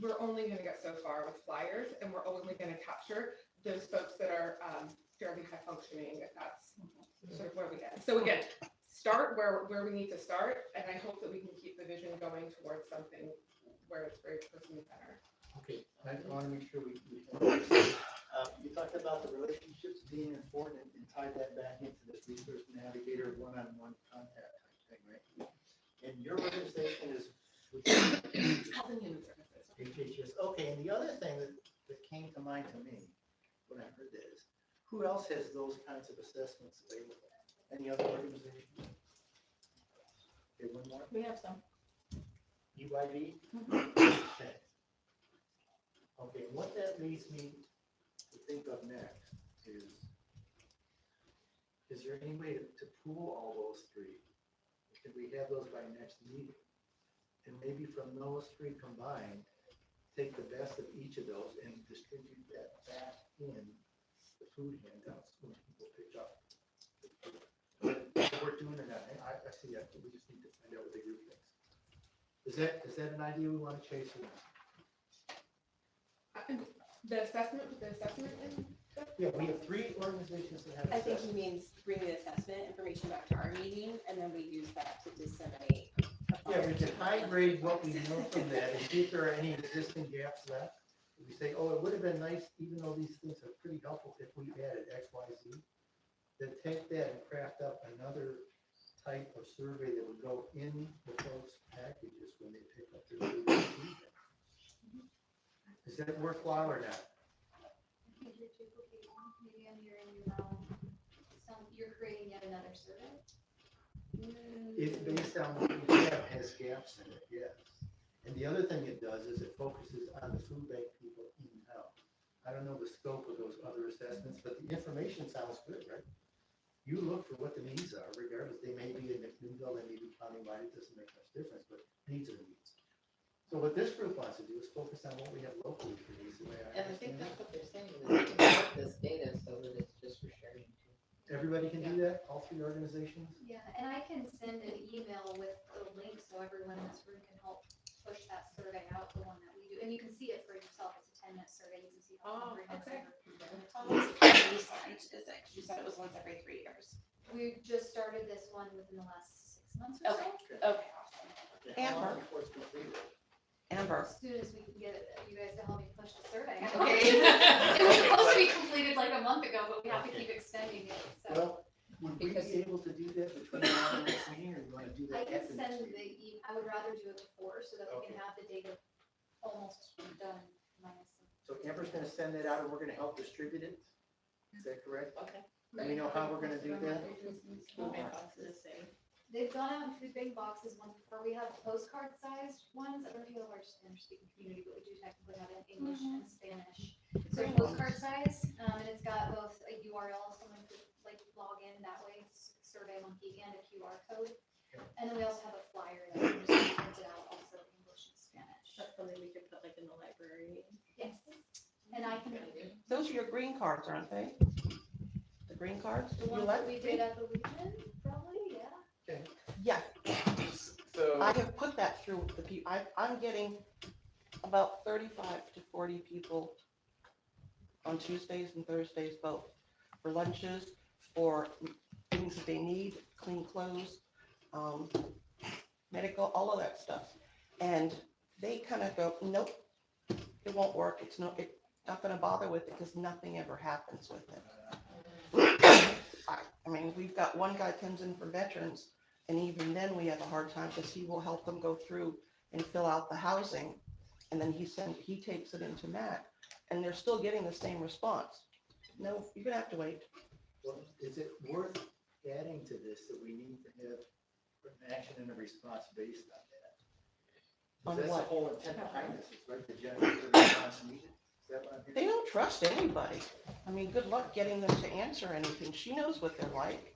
we're only gonna get so far with flyers, and we're only gonna capture those folks that are fairly high functioning, if that's sort of where we get. So again, start where we need to start, and I hope that we can keep the vision going towards something where it's very person-centered. Okay, I want to make sure we you talked about the relationships being informed and tie that back into this resource navigator, one-on-one contact type thing, right? And your organization is. Health and Human Services. HHS, okay, and the other thing that came to mind to me when I heard that is, who else has those kinds of assessments available? Any other organization? Okay, one more, We have some. UID? Okay. Okay, and what that leads me to think of next is there any way to pool all those three? Could we have those by next meeting? And maybe from those three combined, take the best of each of those and distribute that back in the food handouts when people pick up. We're doing it now. I see that, we just need to find out what the group thinks. Is that an idea we want to chase or not? The assessment and Yeah, we have three organizations that have I think he assessment. means bring the assessment information back to our meeting, and then we use that to disseminate. Yeah, we can high grade what we know from that and see if there are any existing gaps left. We say, oh, it would have been nice, even though these things are pretty helpful, if we added X, Y, Z. Then take that and craft up another type of survey that would go in the folks' packages when they pick up their food. Is that worthwhile or not? I think you're duplicating, maybe I'm hearing you wrong. You're creating yet another survey? It's based on what we have, has gaps in it, yes. And the other thing it does is it focuses on the food bank people in town. I don't know the scope of those other assessments, but the information sounds good, right? You look for what the needs are, regardless, they may be in McMinnville, they may be countywide, it doesn't make much difference, but needs are needs. So what this group wants to do is focus on what we have locally for these, the way I And I think understand that's it. what they're saying, is they can get this data so that it's just for sharing too. Everybody can do that, all three organizations? Yeah, and I can send an email with a link so everyone in this room can help push that survey out, the one that we do. And you can see it for yourself. It's a 10-minute survey. You can see how comprehensive. How long is it recent, is it? 'Cause you said it was once every 3 years. We just started this one within the last 6 months or so. Okay, awesome. How long Amber. before it's completed? Amber, As soon as we can get you guys to help me push the survey. Okay. It was supposed to be completed like a month ago, but we have to keep extending it, so. Well, would we Because- be able to do that between now and next meeting, or you want to do I that can after next send meeting? I would rather do it before so that we Okay. can have the data almost done minus some. So Amber's gonna send that out and we're gonna help distribute it? Is that correct? Okay. Do we know how we're gonna do that? They've gone out into the big boxes once before. We have postcard sized ones. I don't know if you have our Spanish speaking community, but we do technically have it in English and Spanish. So postcard size, and it's got both a URL, someone could like log in that way, Survey Monkey, and a QR code. And then we also have a flyer that we just printed out, also English and Spanish. That's something we could put like in the library. Yes, and I can, those are your green cards, aren't they? The green cards? the You ones let that we me? did at the Legion, probably, yeah. Yeah, So, I have put that through the people. I'm getting about 35 to 40 people on Tuesdays and Thursdays both, for lunches, for things that they need, clean clothes, medical, all of that stuff. And they kind of go, nope, it won't work. It's not going to bother with it because nothing ever happens with it. I mean, we've got one guy comes in for veterans, and even then we have a hard time because he will help them go through and fill out the housing. And then he takes it into MAC, and they're still getting the same response. No, you're gonna have to wait. Well, is it worth adding to this that we need to have an action and a response based on that? On 'Cause that's what? the whole intent behind this, is right, to generate the response needed. Is that what I'm hearing? They don't trust anybody. I mean, good luck getting them to answer anything. She knows what they're like.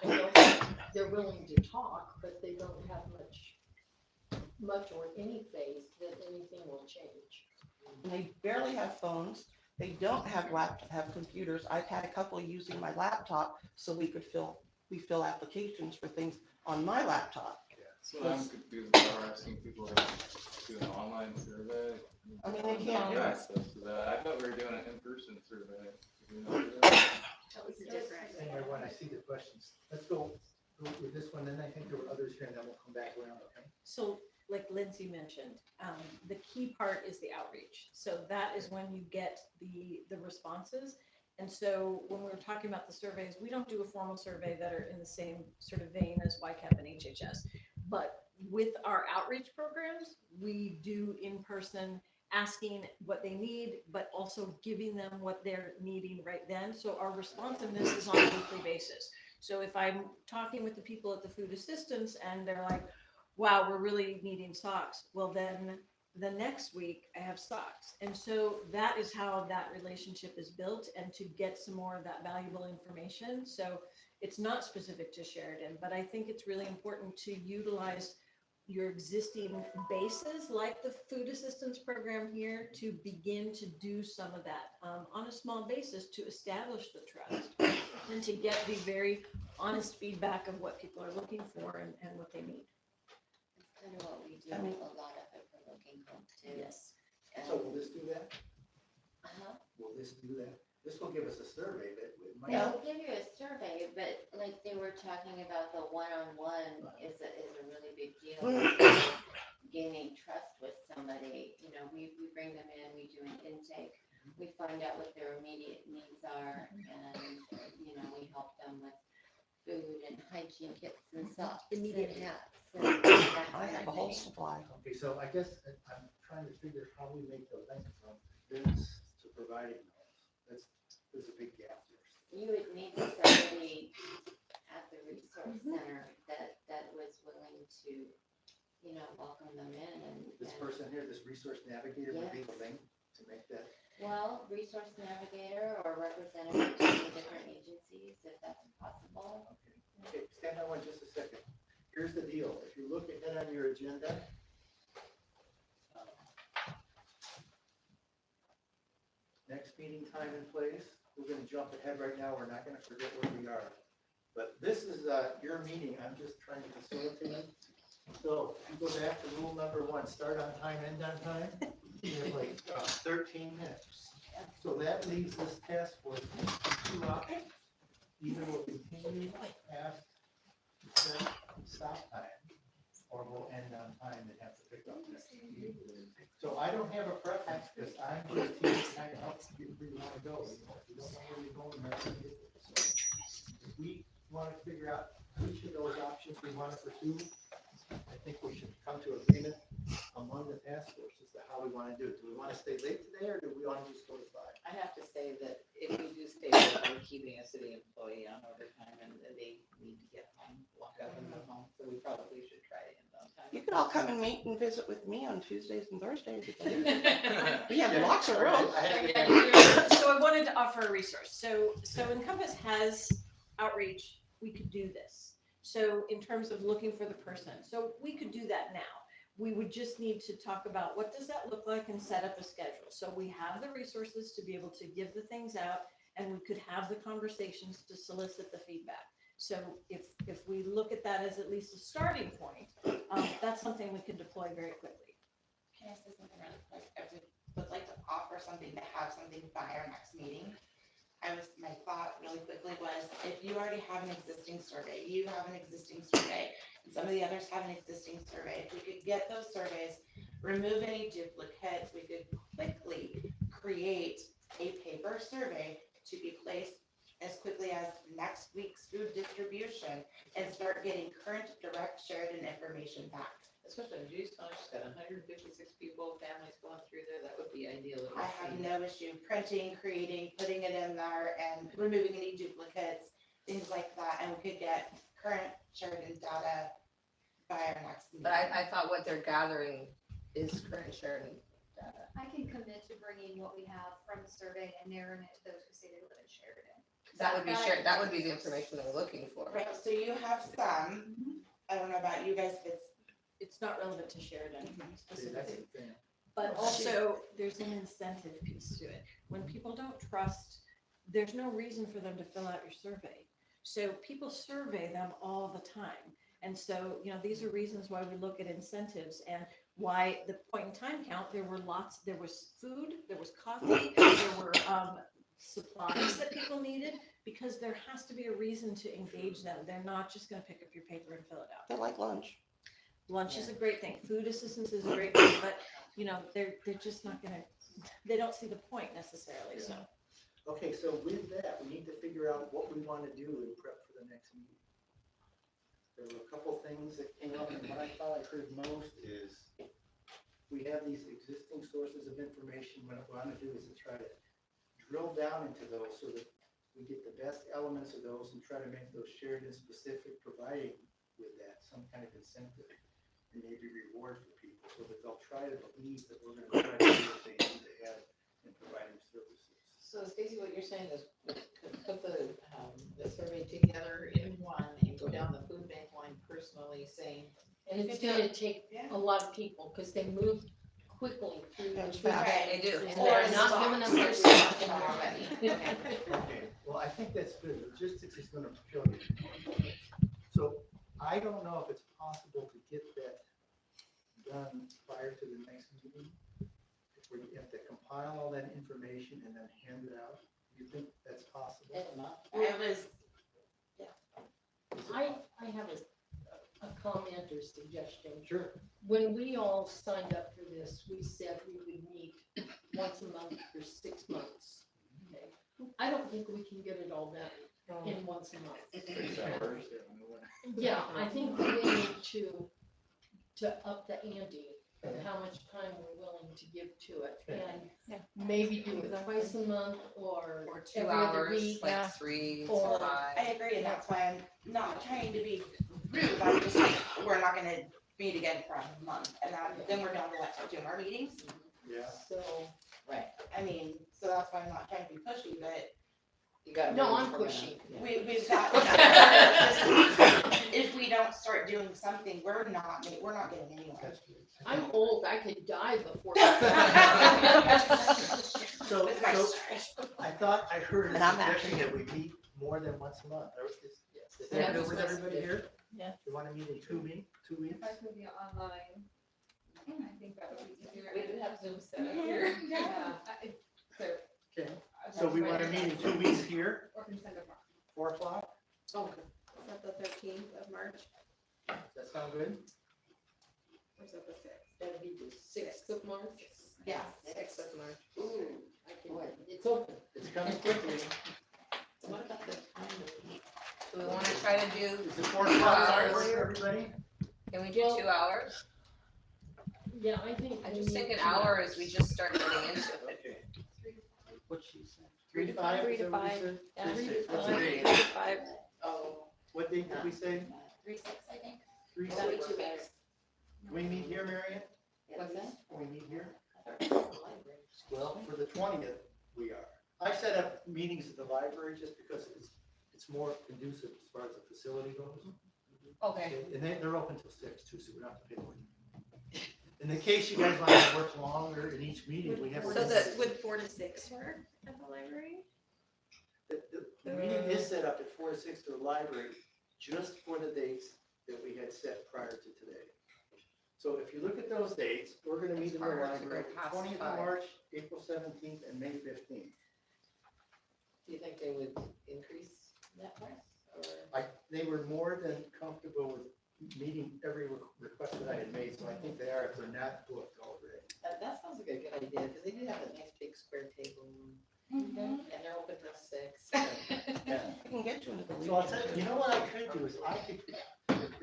I know they're willing to talk, but they don't have much or any faith that anything will change. And they barely have phones. They don't have computers. I've had a couple using my laptop so we fill applications for things on my laptop. so I'm confused about asking people to do an online survey. I mean, they can't do it. Access to that. I thought we were doing an in-person survey. Did we not do that? That was different. Anyway, when I see the questions, let's go with this one, then I think there were others here, and then we'll come back around, okay? So like Lindsay mentioned, the key part is the outreach. So that is when you get the responses. And so when we were talking about the surveys, we don't do a formal survey that are in the same sort of vein as YCAP and HHS. But with our outreach programs, we do in person asking what they need, but also giving them what they're needing right then. So our responsiveness is on a weekly basis. So if I'm talking with the people at the food assistance and they're like, wow, we're really needing socks, well then the next week I have socks. And so that is how that relationship is built, and to get some more of that valuable information. So it's not specific to Sheridan, but I think it's really important to utilize your existing bases like the food assistance program here to begin to do some of that on a small basis to establish the trust and to get the very honest feedback of what people are looking for and what they need. It's kind of what we do, I mean- a lot of it for looking home too. Yes. So will this do that? Uh-huh. Will this do that? This will give us a survey, but it might. They'll give you a survey, but like they were talking about, the one-on-one is a really big deal. Gaining trust with somebody, you know, we bring them in, we do an intake, we find out what their immediate needs are, and, you know, we help them with food and hygiene kits and socks and Immediate. hats. And that I kind have of a whole thing. supply. Okay, so I guess I'm trying to figure how we make the link from this to providing those. There's a big gap there. You would need somebody at the resource center that was willing to, you know, welcome them in This and, person here, this resource navigator would be the link to make that. well, resource navigator or representative to the different agencies, if that's possible. Okay, stand on one just a second. Here's the deal. If you look ahead on your agenda, next meeting time and place, we're gonna jump ahead right now. We're not gonna forget where we are. But this is your meeting. I'm just trying to facilitate. So if you go back to rule number 1, start on time, end on time. You have like 13 minutes. So that leaves this task force with 2 options. Either we'll continue past the set stop time, or we'll end on time and have to pick up next meeting. So I don't have a preference, because I'm just here to kind of help you where you want to go. You know, if you don't know where you're going, that's what it is. So if we want to figure out which of those options we want to pursue, I think we should come to agreement among the task force as to how we want to do it. Do we want to stay late today, or do we want to just go to 5? I have to say that if we do stay there, we're keeping a city employee on overtime, and they need to get home, walk up and go home, so we probably should try to end on time. You could all come and meet and visit with me on Tuesdays and Thursdays. We have lots of room. So I wanted to offer a resource. So Encompass has outreach. We could do this. So in terms of looking for the person, so we could do that now. We would just need to talk about what does that look like and set up a schedule. So we have the resources to be able to give the things out, and we could have the conversations to solicit the feedback. So if we look at that as at least a starting point, that's something we can deploy very quickly. Can I say something really quick? I would like to offer something to have something by our next meeting. My thought really quickly was, if you already have an existing survey, you have an existing survey, and some of the others have an existing survey, if we could get those surveys, remove any duplicates, we could quickly create a paper survey to be placed as quickly as next week's food distribution and start getting current direct Sheridan information back. Especially in Houston, she's got 156 people, families going through there, that would be ideal. if I we have see- no issue printing, creating, putting it in there and removing any duplicates, things like that, and we could get current Sheridan data by our next meeting. But I thought what they're gathering is current Sheridan data. I can commit to bringing what we have from the survey and narrowing it to those who say they live in Sheridan. That would be that would be the information they're looking for. Right, so you have some, I don't know about you guys, if It's not relevant to Sheridan See, that's specifically. the thing. But also, there's an incentive piece to it. When people don't trust, there's no reason for them to fill out your survey. So people survey them all the time. And so, you know, these are reasons why we look at incentives and why the point in time count, there was food, there was coffee, there were supplies that people needed, because there has to be a reason to engage them. They're not just gonna pick up your paper and fill it out. They like lunch. Lunch is a great thing. Food assistance is a great thing, but you know, they're just not gonna, they don't see the point necessarily, so. Okay, so with that, we need to figure out what we want to do in prep for the next meeting. There were a couple things that came up, and what I thought I heard most is, we have these existing sources of information. What I want to do is to try to drill down into those so that we get the best elements of those and try to make those Sheridan specific, providing with that some kind of incentive and maybe reward for people so that they'll try to believe that we're going to try to do what they need to have in providing services. So Stacy, what you're saying is put the survey together in one and go down the food bank line personally saying, And it's gonna take a lot of people, because they move quickly through the food bank. They do. And they're not giving us their stuff already. Okay, well, I think that's good. Logistics is gonna kill you. So I don't know if it's possible to get that done prior to the next meeting. If we have to compile all that information and then hand it out. Do you think that's possible? I have a comment or suggestion. Sure. When we all signed up for this, we said we would meet once a month for 6 months. Okay? I don't think we can get it all done in once a month. Yeah, I think we need to up the ante of how much time we're willing to give to it. And maybe do it twice a month or 2 every other hours, week. like 3 to Or- 5. I agree, and that's why I'm not trying to be rude, I'm just like, we're not gonna meet again for a month, and then we're down to what, 2 more meetings? Yeah. So, Right. I mean, so that's why I'm not trying to be pushy, but you got. no, I'm pushing. we've got, if we don't start doing something, we're not getting anywhere. I'm old, I could die before. So, With my so stress. I thought I heard a And I'm suggestion actually- that we meet more than once a month. Is Yeah. that good with everybody here? Yeah. You want to meet in 2 weeks? 2 weeks? If I could be online, I think that would be easier. We do have Zoom set up here. Yeah, so. Okay, so we want to meet in 2 weeks here, Or can send a. 4 o'clock? Okay. Is that the 13th of March, Does that sound good? or is that the 6th? That'd be the 6th of March. Yeah. 6th of March. Ooh, I can, it's open. It's coming quickly. So what about the time? Do we want to try to do, Is it 4 o'clock hours. work for everybody? can we do 2 hours? Yeah, I think. I we just need think an 2 hour hours. as we just start getting into it. Okay. What's she saying? 3 to 5? 3 is to that what we 5. said? Yeah, 3 to 6. What's the 3 date? to 5. Oh. What date did we say? 3-6, I think. 3, That'd be 6. 2 weeks. Can we meet here, Marianne? What's that? Can we meet here? I thought it was the library. Well, for the 20th, we are. I set up meetings at the library just because it's more conducive as far as the facility goes. Okay. And they're open till 6 too, so we don't have to pay more. In the case you guys want to work longer in each meeting, we have. So that would 4 to 6 work at the library? The meeting is set up at 4 to 6 to the library, just for the dates that we had set prior to today. So if you look at those dates, we're gonna meet in the It's harder to library, go past 20th of 5. March, April 17th, and May 15th. Do you think they would increase that price or? They were more than comfortable with meeting every request that I had made, so I think they are, if they're not booked already. That sounds like a good idea, because they do have a nice big square table. And they're open till 6. Yeah. I can get you into the. So I'll tell you, you know what I could do is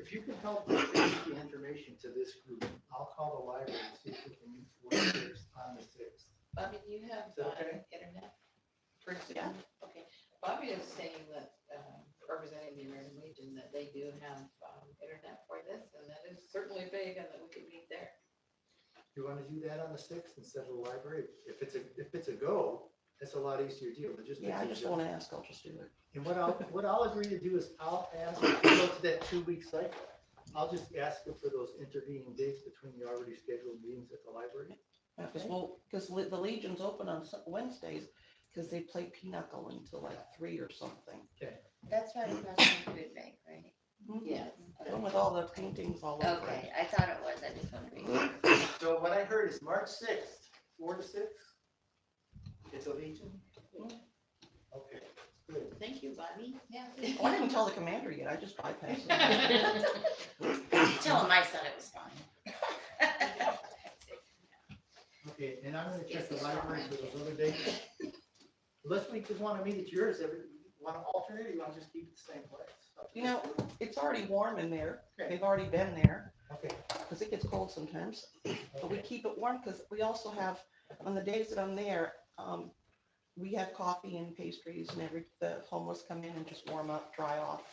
if you can help distribute the information to this group, I'll call the library and see if we can meet 4 to 6 on the 6th. Bobby, do you have Is that okay? internet? Yeah. Okay. Bobby is saying that, representing the American Legion, that they do have internet for this, and that is certainly big, and that we could meet there. You want to do that on the 6th instead of the library? If it's a go, that's a lot easier deal. Yeah, I just want to ask, I'll just do it. And what I'll agree to do is I'll ask them to go to that 2-week cycle. I'll just ask them for those intervening dates between the already scheduled meetings at the library. Because the Legion's open on Wednesdays, because they play pinochle until like 3 or something. That's right across from the food bank, right? Yes. The one with all the paintings all over it. Okay, I thought it was, I just want to be sure. So what I heard is March 6th, 4 to 6. It's a Legion? Okay, good. Thank you, Bobby. Yeah. Oh, I didn't tell the commander yet, I just bypassed him. Tell him I said it was fine. Okay, and I'm gonna check the library for those other dates. Unless we just want to meet at yours, want to alternate, or you want to just keep it the same place? You know, it's already warm in there. Okay. They've already been there, Okay. because it gets cold sometimes. But we keep it warm, because we also have, on the days that I'm there, we have coffee and pastries, and the homeless come in and just warm up, dry off.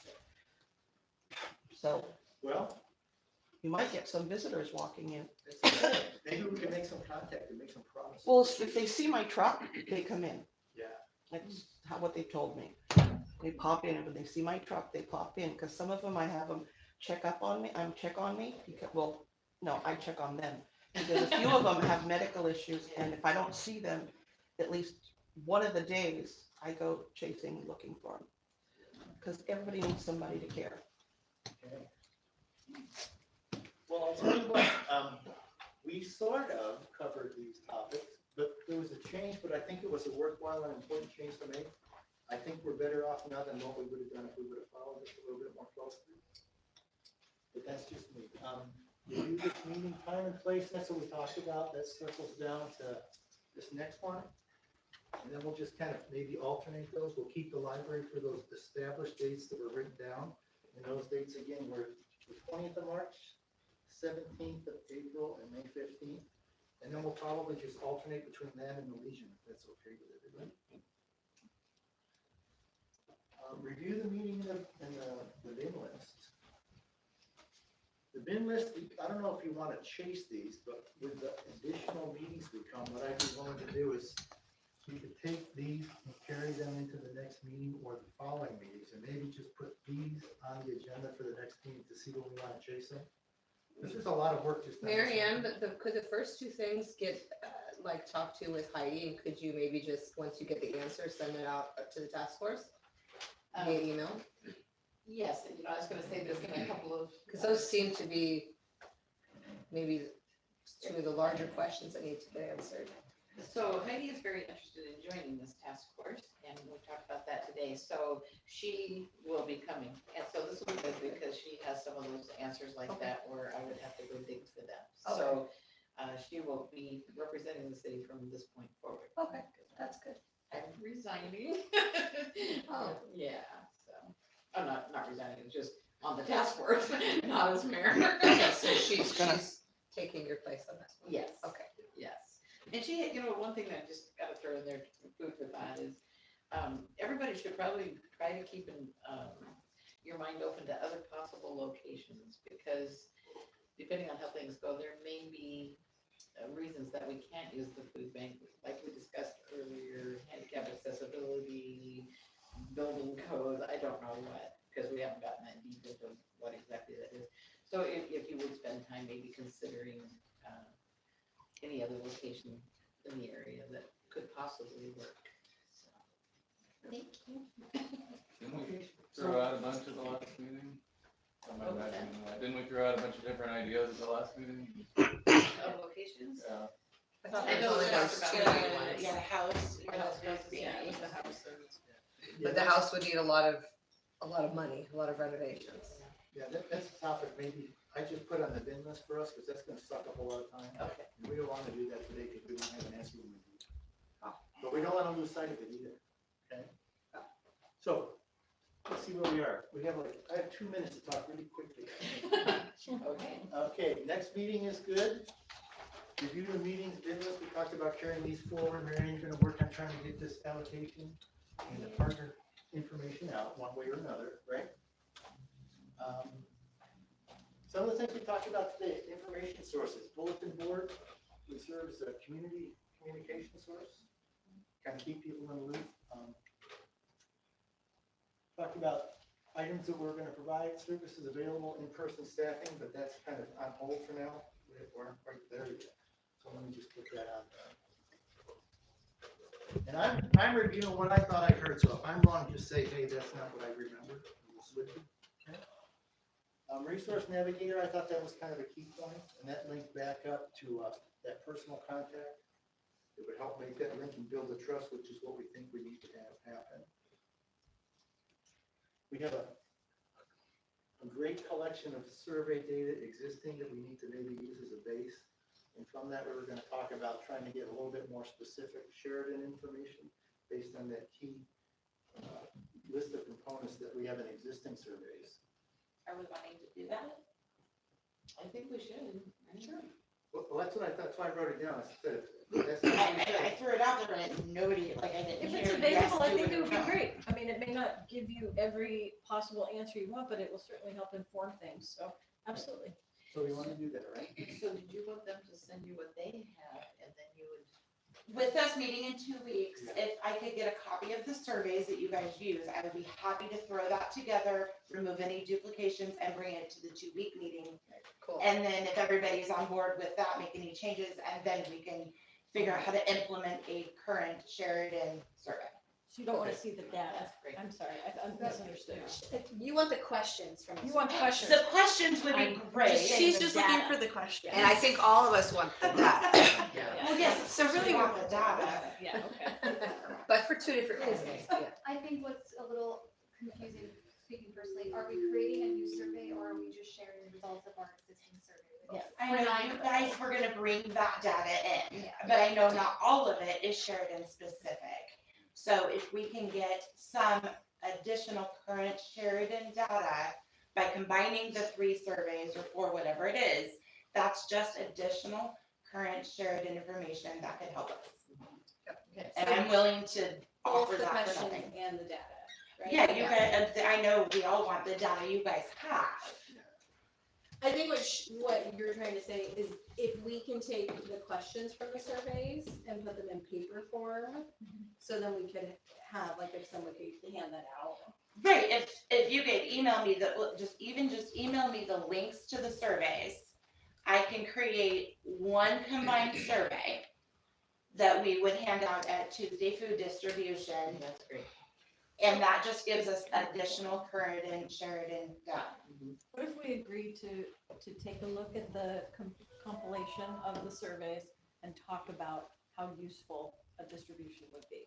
So Well, you might get some visitors walking in. it's okay. Maybe we can make some contact and make some promises. Well, if they see my truck, they come in. Yeah. That's what they told me. They pop in, and when they see my truck, they pop in, because some of them, I have them check on me, because, well, no, I check on them. Because a few of them have medical issues, and if I don't see them, at least one of the days, I go chasing, looking for them. Because everybody needs somebody to care. Okay. Well, I'll tell you what, we sort of covered these topics, but there was a change, but I think it was a worthwhile and important change to make. I think we're better off now than what we would have done if we would have followed this a little bit more closely. But that's just me. Review this meeting time and place, that's what we talked about, that circles down to this next one. And then we'll just kind of maybe alternate those. We'll keep the library for those established dates that were written down. And those dates again were the 20th of March, 17th of April, and May 15th. And then we'll probably just alternate between that and the Legion, if that's okay with everybody. Review the meeting and the bin list. The bin list, I don't know if you want to chase these, but with the additional meetings that come, what I'd be willing to do is you could take these and carry them into the next meeting or the following meetings, and maybe just put these on the agenda for the next meeting to see what we want to chase them. This is a lot of work just. Marianne, but could the first two things get like talked to with Heidi, and could you maybe just, once you get the answer, send it out to the task force via email? Yes, and, I was gonna say there's been a couple of. Because those seem to be maybe two of the larger questions that need to get answered. So Heidi is very interested in joining this task force, and we talked about that today, so she will be coming. And so this will be good because she has some of those answers like that where I would have to go dig for them. So she will be representing the city from this point forward. Okay, that's good. I'm resigning. Oh. Yeah, so, I'm not resigning, it's just on the task force, not as mayor. Okay, so she's taking your place on this one? Yes. Okay. Yes. And she, one thing that I just gotta throw in there, food for thought is, everybody should probably try to keep your mind open to other possible locations, because depending on how things go, there may be reasons that we can't use the food bank, like we discussed earlier, handicap accessibility, building codes, I don't know what, because we haven't gotten that deep into what exactly that is. So if you would spend time maybe considering any other location in the area that could possibly work. So, thank you. Didn't we throw out a bunch at the last meeting? Didn't we throw out a bunch of different ideas at the last meeting? Of locations? Yeah. I thought I there know was we only talked those about two. that. Yeah, house. Yeah, it was the house. But the house would need a lot of money, a lot of renovations. Yeah, that's a topic maybe I just put on the bin list for us, because that's gonna suck up a lot of time. Okay. And we don't wanna do that today, because we don't have an answer when we do. But we don't wanna lose sight of it either, okay? So, let's see where we are. I have 2 minutes to talk really quickly. Okay. Okay, next meeting is good. Review the meetings, bin list, we talked about carrying these forward. Marianne's gonna work on trying to get this allocation and the partner information out one way or another, right? Some of the things we talked about today, information sources, bulletin board, which serves as a community communication source, kind of keep people in the loop. Talked about items that we're gonna provide, services available, in-person staffing, but that's kind of on hold for now. We aren't quite there yet. So let me just put that out there. And I'm reviewing what I thought I heard, so if I'm wrong, just say, hey, that's not what I remember. We'll switch it. Okay. Resource navigator, I thought that was kind of a key point, and that linked back up to that personal contact. It would help make that link and build the trust, which is what we think we need to have happen. We have a great collection of survey data existing that we need to maybe use as a base. And from that, we were going to talk about trying to get a little bit more specific Sheridan information based on that key list of components that we have in existing surveys. Are we wanting to do that? I think we should. Sure. Well, that's what I thought, that's why I wrote it down. I said, that's what you I said. threw it out there and nobody, like, I didn't If hear it's yes, available, I do think it or would be no. great. I mean, it may not give you every possible answer you want, but it will certainly help inform things, so absolutely. So we want to do that, right? So did you want them to send you what they have and then you would? With us meeting in 2 weeks, if I could get a copy of the surveys that you guys use, I would be happy to throw that together, remove any duplications and bring it to the 2-week meeting. Cool. And then if everybody's on board with that, make any changes, and then we can figure out how to implement a current Sheridan survey. So you don't want to see the data. I'm sorry, I misunderstood. You want the questions from. You want questions. The questions would be I'm great. just saying She's the just looking data. for the question. And I think all of us want the data, Well, yes, so really want the data. Yeah, okay. but for two different reasons, yeah. I think what's a little confusing, speaking personally, are we creating a new survey or are we just sharing the results of our existing survey? results? I know you guys were gonna bring that data in, but I know not all of it is Sheridan specific. So if we can get some additional current Sheridan data by combining the 3 surveys or 4, whatever it is, that's just additional current Sheridan information that could help us. Okay. And I'm willing to Both offer the that for questions nothing. and the data, right? Yeah, you guys, I know we all want the data you guys have. I think what you're trying to say is if we can take the questions from the surveys and put them in paper form, so then we could have, like, if someone could hand that out. Right, if you could email me just email me the links to the surveys, I can create one combined survey that we would hand out at Tuesday food distribution, That's great. and that just gives us additional current and Sheridan data. What if we agree to take a look at the compilation of the surveys and talk about how useful a distribution would be?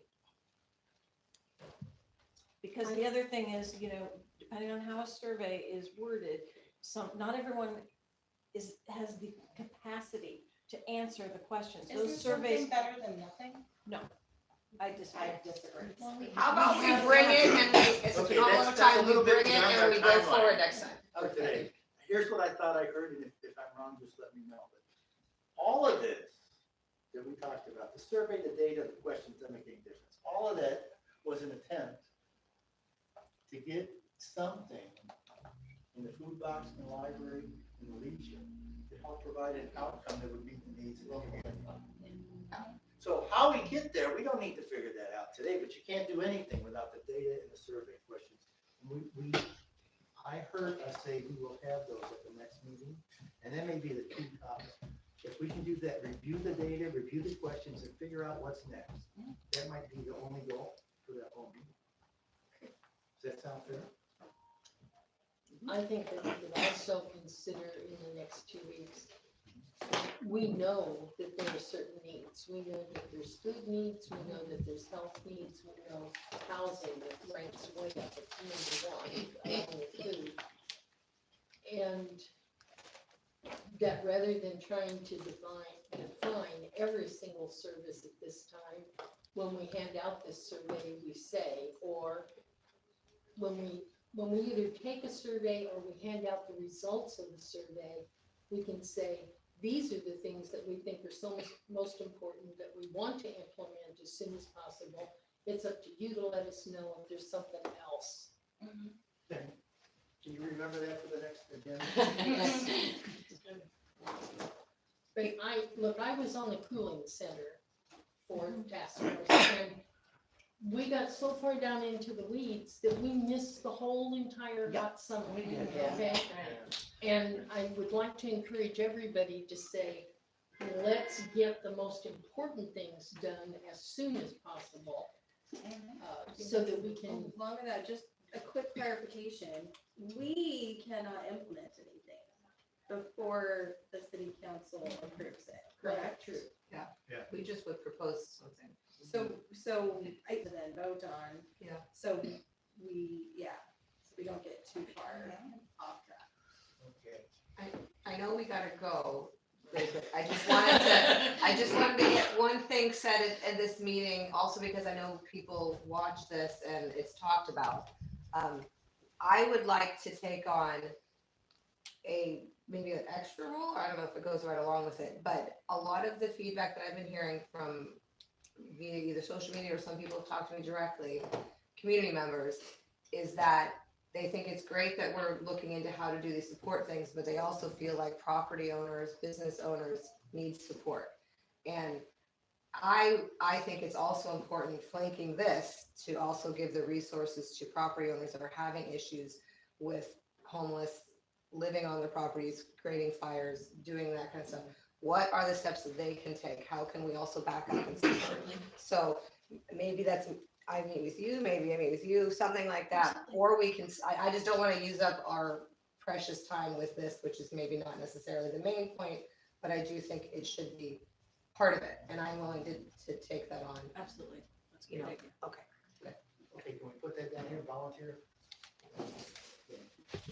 Because the other thing is, depending on how a survey is worded, not everyone has the capacity to answer the questions. Those Is there surveys, something better than nothing? I disagree. I disagree. How about we bring it and it's Okay, a normal that's a time, we little bit bring it beyond and our we go timeline. forward next time. For today. Here's what I thought I heard, and if I'm wrong, just let me know. But all of this that we talked about, the survey, the data, the questions, doesn't make any difference. All of that was an attempt to get something in the food box, in the library, in the Legion, to help provide an outcome that would meet the needs of the community. So how we get there, we don't need to figure that out today, but you can't do anything without the data and the survey questions. I heard us say we will have those at the next meeting, and that may be the key topic. If we can do that, review the data, review the questions, and figure out what's next, that might be the only goal for that whole meeting. Does that sound fair? I think that we could also consider in the next 2 weeks, we know that there are certain needs. We know that there's food needs, we know that there's health needs, we know housing that ranks way up at number 1, along with food. And that rather than trying to define every single service at this time, when we hand out this survey, we say, or when we either take a survey or we hand out the results of the survey, we can say, these are the things that we think are most important that we want to implement as soon as possible. It's up to you to let us know if there's something else. Okay. Can you remember that for the next agenda? But I was on the cooling center for task force, and we got so far down into the weeds that we missed the whole entire hot summer. Okay? And I would like to encourage everybody to say, let's get the most important things done as soon as possible. So that we can. Along with that, just a quick clarification, we cannot implement anything before the city council approves it, correct? True. Yeah. We just would propose something. So I then vote on. Yeah. So we don't get too far off track. Okay. I know we gotta go, very quick. I just wanted to get one thing said at this meeting, also because I know people watch this and it's talked about. I would like to take on maybe an extra role. I don't know if it goes right along with it, but a lot of the feedback that I've been hearing from via either social media or some people have talked to me directly, community members, is that they think it's great that we're looking into how to do these support things, but they also feel like property owners, business owners need support. And I think it's also important, flanking this, to also give the resources to property owners that are having issues with homeless, living on their properties, creating fires, doing that kind of stuff. What are the steps that they can take? How can we also back up and support? So maybe that's, I meet with you, maybe I meet with you, something like that. Or we can, I just don't want to use up our precious time with this, which is maybe not necessarily the main point, but I do think it should be part of it. And I'm willing to take that on. Absolutely. That's a You good know, idea. okay. Okay, can we put that down here, volunteer?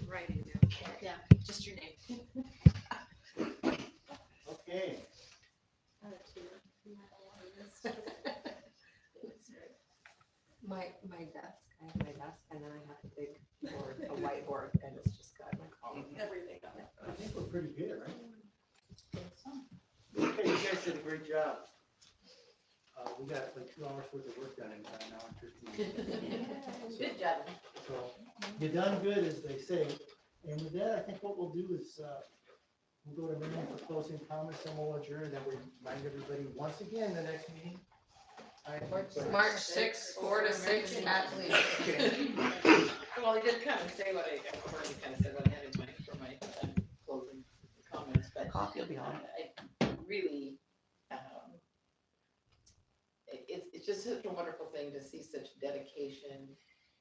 Writing down. Yeah, just your name. Okay. My desk, I have my desk, and then I have a big board, a whiteboard, and it's just got my column. Everything on it. I think we're pretty good, right? Okay, you guys did a great job. We got like 2 hours worth of work done in an hour and 15 minutes. Good job. So, you done good, as they say. And with that, I think what we'll do is, we'll go to Marianne for closing comments, and we'll adjourn, then we remind everybody once again, the next meeting. March 6th, 4 to 6 at least. Well, he did kind of say what I already kind of said what I had in mind for my closing comments, but Coffee will be on. I really, it's just such a wonderful thing to see such dedication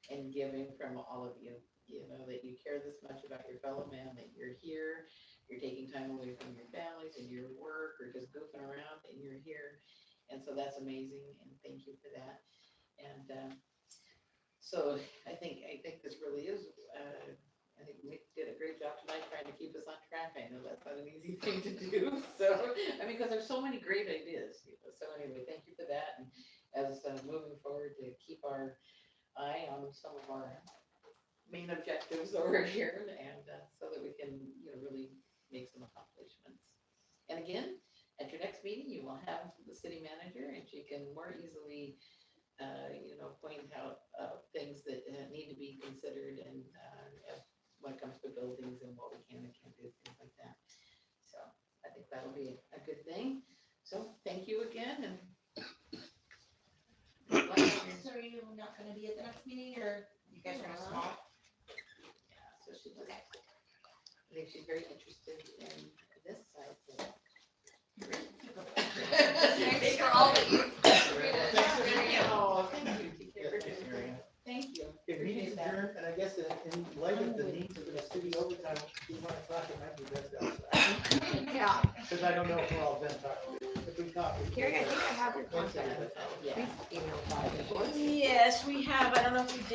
and giving from all of you. You know, that you care this much about your fellow man, that you're here, you're taking time away from your families and your work, or just goofing around, and you're here. And so that's amazing, and thank you for that. And so I think this really is, I think Nick did a great job tonight trying to keep us on track. I know that's not an easy thing to do. So, I mean, because there's so many great ideas. You know. So anyway, thank you for that. And as moving forward, to keep our eye on some of our main objectives over here, and so that we can, you know, really make some accomplishments. And again, at your next meeting, you will have the city manager, and she can more easily, you know, point out things that need to be considered, and when it comes to buildings and what we can and can't do, things like that. So I think that'll be a good thing. So thank you again, and. So are you not gonna be at the next meeting, or you guys are gonna swap? Yeah, so she just, I think she's very interested in this side. So. Thanks for all that you. Oh, thank you. Thank you. Okay, meeting's adjourned, and I guess in light of the needs of the city overtime, if you want to talk, it might be best outside. Yeah. Because I don't know if we're all done talking. If we talk. Carrie, I think I have your Thanks, contact everybody. info. Please email by. Yes, we have, I don't know if we did